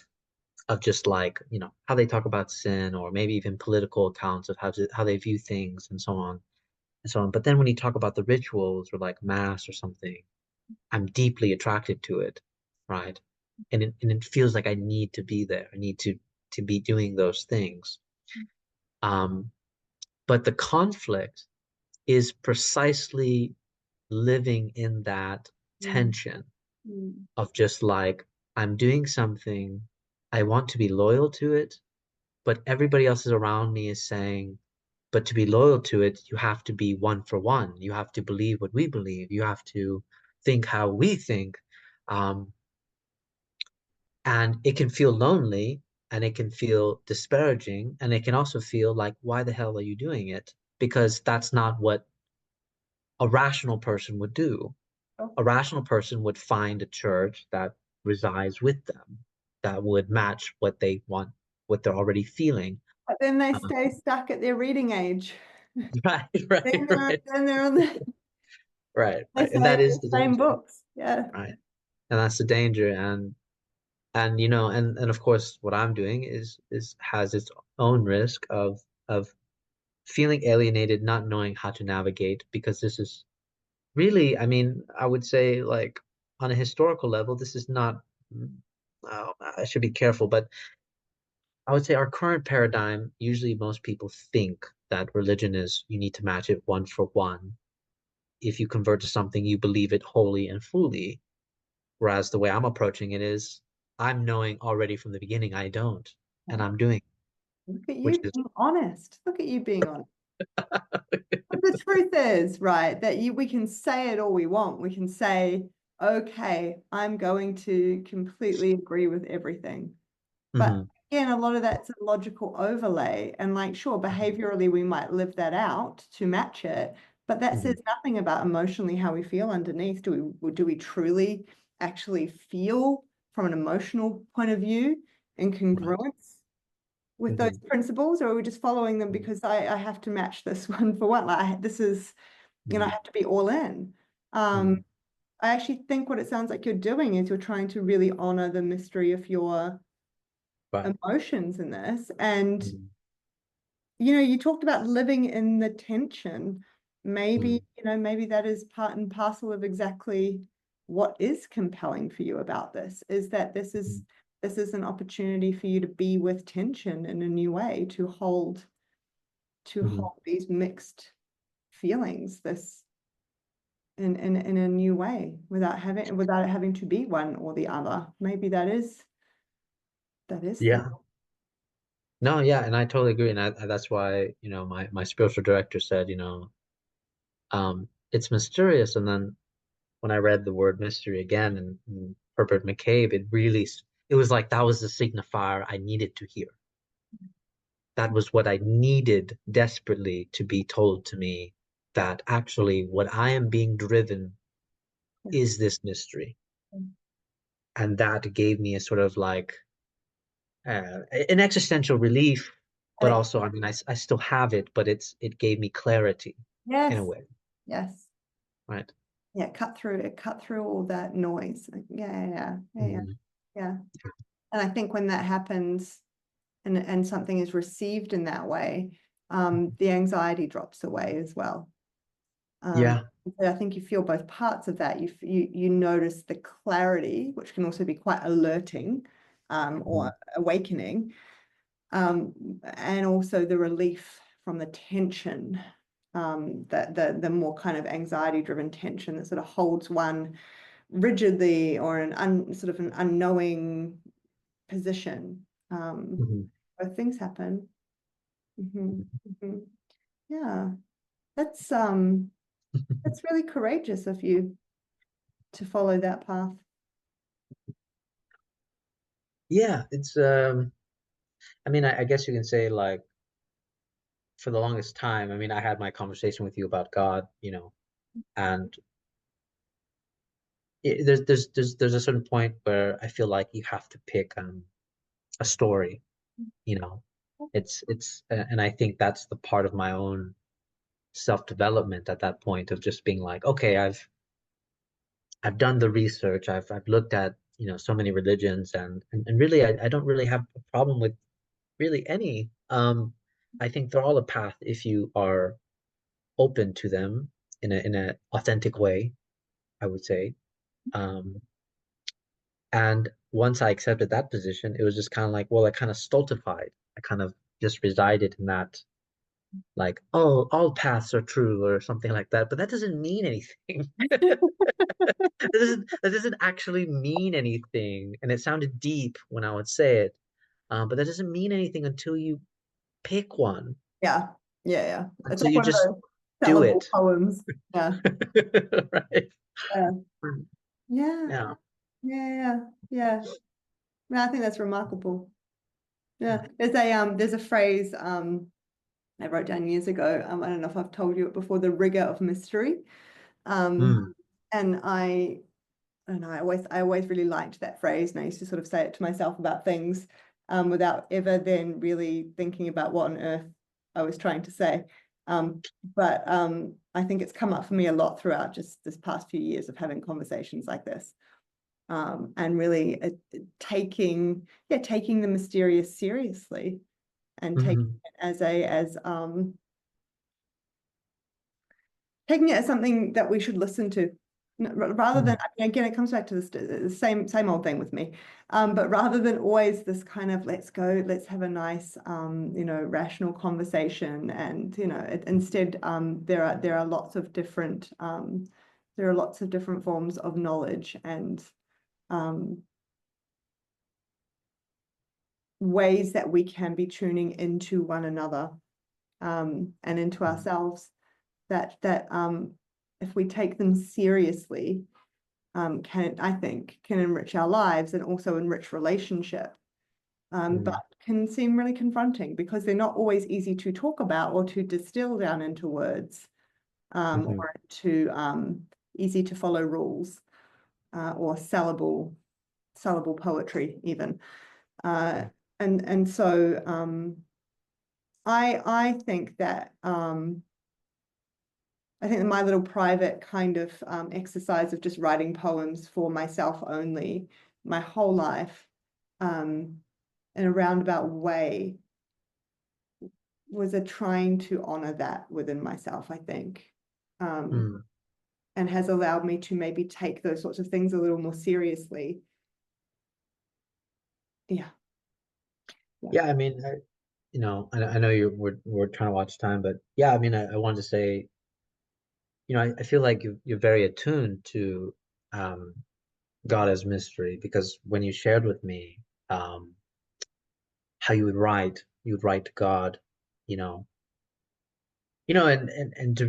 A: of just like, how they talk about sin or maybe even political accounts of how they view things and so on and so on. But then when you talk about the rituals or like mass or something, I'm deeply attracted to it, right? And it feels like I need to be there. I need to be doing those things. Um, but the conflict is precisely living in that
B: Mm,
A: tension
B: mm.
A: of just like, I'm doing something, I want to be loyal to it, but everybody else is around me is saying, but to be loyal to it, you have to be one for one. You have to believe what we believe. You have to think how we think. Um, and it can feel lonely and it can feel disparaging. And it can also feel like, why the hell are you doing it? Because that's not what a rational person would do.
B: Oh.
A: A rational person would find a church that resides with them, that would match what they want, what they're already feeling.
B: But then they
A: Um,
B: stay stuck at their reading age.
A: right, right, right,
B: Then they're on the,
A: right,
B: they
A: right.
B: say
A: And that is
B: the
A: the
B: same
A: danger,
B: books. Yeah.
A: right? And that's the danger. And and of course what I'm doing is has its own risk of feeling alienated, not knowing how to navigate, because this is really, I mean, I would say like on a historical level, this is not, oh, I should be careful, but I would say our current paradigm, usually most people think that religion is you need to match it one for one. If you convert to something, you believe it wholly and fully. Whereas the way I'm approaching it is I'm knowing already from the beginning I don't, and I'm doing,
B: Look at
A: which
B: you
A: is
B: being honest. Look at you being honest. But the truth is, right, that we can say it all we want. We can say, okay, I'm going to completely agree with everything. But
A: Mhm,
B: again, a lot of that's a logical overlay. And like, sure,
A: mhm,
B: behaviorally, we might live that out to match it, but that says
A: mhm,
B: nothing about emotionally how we feel underneath. Do we truly actually feel from an emotional point of view in
A: right.
B: congruence with those
A: Mhm,
B: principles, or are we just following them
A: mhm,
B: because I have to match this one for one? Like this is, I
A: mhm,
B: have to be all in.
A: mhm.
B: I actually think what it sounds like you're doing is you're trying to really honor the mystery of your
A: Right.
B: emotions in this. And,
A: Mhm,
B: you talked about living in the tension. Maybe,
A: mhm,
B: maybe that is part and parcel of exactly what is compelling for you about this, is that
A: mhm,
B: this is an opportunity for you to be with tension in a new way, to
A: mhm.
B: hold these mixed feelings, this in a new way, without it having to be one or the other. Maybe that is the
A: Yeah. No, yeah, and I totally agree, and that's why, my spiritual director said, it's mysterious, and then when I read the word mystery again in Herbert McCabe, it was like that was the signifier I needed to hear. That was what I needed desperately to be told to me, that actually what I am being driven is this mystery. And that gave me a sort of like an existential relief, but
B: like,
A: also, I mean, I still have it, but it gave me clarity in a
B: yes,
A: way,
B: yes.
A: right?
B: Yeah, cut through all that noise. Like, yeah.
A: Mhm,
B: Yeah. And I think when that happens and something is received in that way, the anxiety drops away as well. Um,
A: yeah.
B: so I think you feel both parts of that. You notice the clarity, which can also be quite alerting, or
A: Mhm,
B: awakening, and also the relief from the tension, that the more kind of anxiety driven tension that sort of holds one rigidly or sort of an unknowing position.
A: mhm.
B: Both things happen. Hmm. Hmm. Yeah, that's that's really courageous of you to follow that path.
A: Yeah, it's I mean, I guess you can say like for the longest time, I mean, I had my conversation with you about God, and there's a certain point where I feel like you have to pick a story, you know. And I think that's the part of my own self-development at that point of just being like, okay, I've done the research, I've looked at, so many religions, and really I don't really have a problem with really any. I think they're all a path if you are open to them in a authentic way, I would say. Um, and once I accepted that position, it was just kind of like, well, I kind of stultified. I kind of just resided in that, like, oh, all paths are true or something like that. But that doesn't mean anything. That doesn't actually mean anything. And it sounded deep when I would say it. But that doesn't mean anything until you pick one,
B: Yeah, yeah, yeah. It's
A: until
B: like
A: you
B: one of
A: just
B: those
A: do
B: sellable
A: it.
B: poems. Yeah,
A: Right.
B: yeah, yeah,
A: Yeah.
B: yeah, yeah. No, I think that's remarkable.
A: Yeah.
B: Yeah, there's a phrase I wrote down years ago. I don't know if I've told you it before, the rigor of mystery. Um,
A: Mm,
B: and I don't know, I always really liked that phrase, and I used to sort of say it to myself about things without ever then really thinking about what on earth I was trying to say. But I think it's come up for me a lot throughout just this past few years of having conversations like this. And really taking the mysterious seriously and taking
A: mhm,
B: it taking it as something that we should listen to rather than,
A: mhm,
B: I mean, again, it comes back to this the same old thing with me. But rather than always this kind of let's go, let's have a nice rational conversation, and instead there are lots of different forms of knowledge and um, ways that we can be tuning into one another and into
A: mhm,
B: ourselves that if we take them seriously, I think can enrich our lives and also enrich relationship. But
A: mhm,
B: can seem really confronting because they're not always easy to talk about or to distill down into words,
A: mhm,
B: or to easy to follow rules, or sellable poetry even. Uh, and so I think that I think that my little private kind of exercise of just writing poems for myself only my whole life, in a roundabout way, was a trying to honor that within myself, I think, um,
A: mm.
B: and has allowed me to maybe take those sorts of things a little more seriously. Yeah, yeah,
A: Yeah, I mean, I know we're trying to watch time, but yeah, I mean, I wanted to say, I feel like you're very attuned to um, God as mystery because when you shared with me um, how you would write to God, you know, and to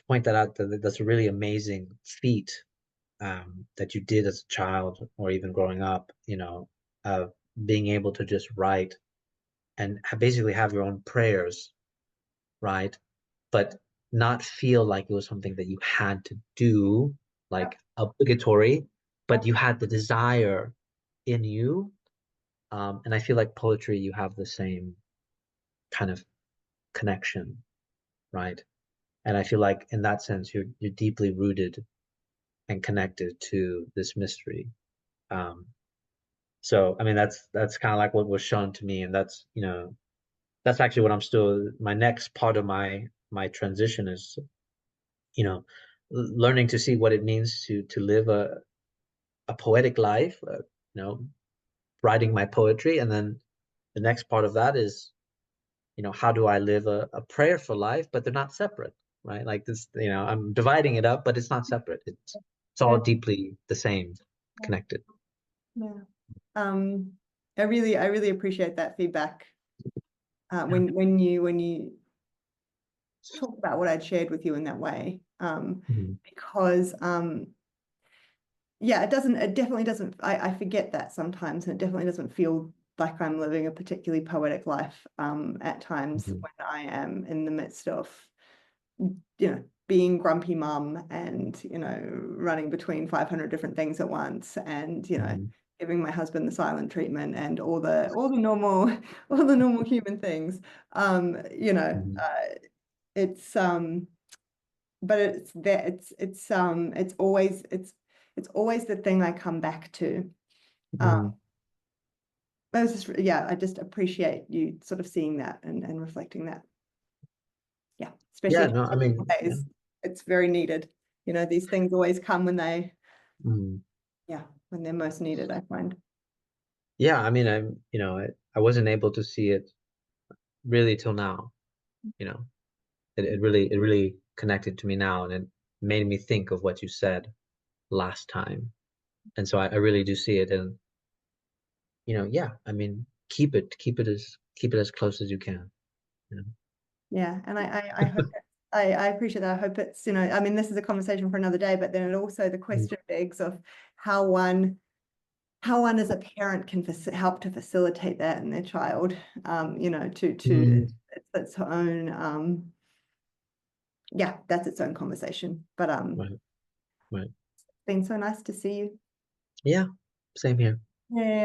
A: point that out, that's a really amazing feat that you did as a child or even growing up, of being able to just write and basically have your own prayers, right? But not feel like it was something that you had to do,
B: yep,
A: like obligatory, but
B: yep,
A: you had the desire in you. And I feel like poetry, you have the same kind of connection, right? And I feel like in that sense, you're deeply rooted and connected to this mystery. Um, so I mean, that's kind of like what was shown to me, and that's actually what I'm still. My next part of my transition is you know learning to see what it means to live a poetic life. Writing my poetry, and then the next part of that is how do I live a prayerful life, but they're not separate, right? Like this, I'm dividing it up, but it's not separate. It's all
B: yeah,
A: deeply the same,
B: yeah,
A: connected.
B: yeah. Um, I really appreciate that feedback.
A: Yeah.
B: When you talk about what I'd shared with you in that way,
A: Mhm.
B: because yeah, it definitely doesn't, I forget that sometimes, and it definitely doesn't feel like I'm living a particularly poetic life at times
A: Mhm.
B: when I am in the midst of, being grumpy mum and, running between 500 different things at once and,
A: Mhm.
B: giving my husband the silent treatment and all the normal all the normal human things.
A: Mhm.
B: It's but it's always the thing I come back to. Um,
A: Mm.
B: but it was just, yeah, I just appreciate you sort of seeing that and reflecting that. Yeah, especially
A: Yeah,
B: in
A: no, I mean, yeah.
B: days, it's very needed. You know, these things always come when they,
A: Mm.
B: yeah, when they're most needed, I find.
A: Yeah, I mean, I wasn't able to see it really till now, you know. It really connected to me now, and it made me think of what you said last time. And so I really do see it, and yeah, I mean, keep it as close as you can, you know.
B: Yeah, and I hope I appreciate that. I hope it's, I mean, this is a conversation for another day, but then it also the
A: Mm.
B: question begs of how one as a parent can help to facilitate that in their child, to
A: Mm.
B: its own, yeah, that's its own conversation. But
A: Right, right.
B: it's been so nice to see you.
A: Yeah, same here.
B: Yeah.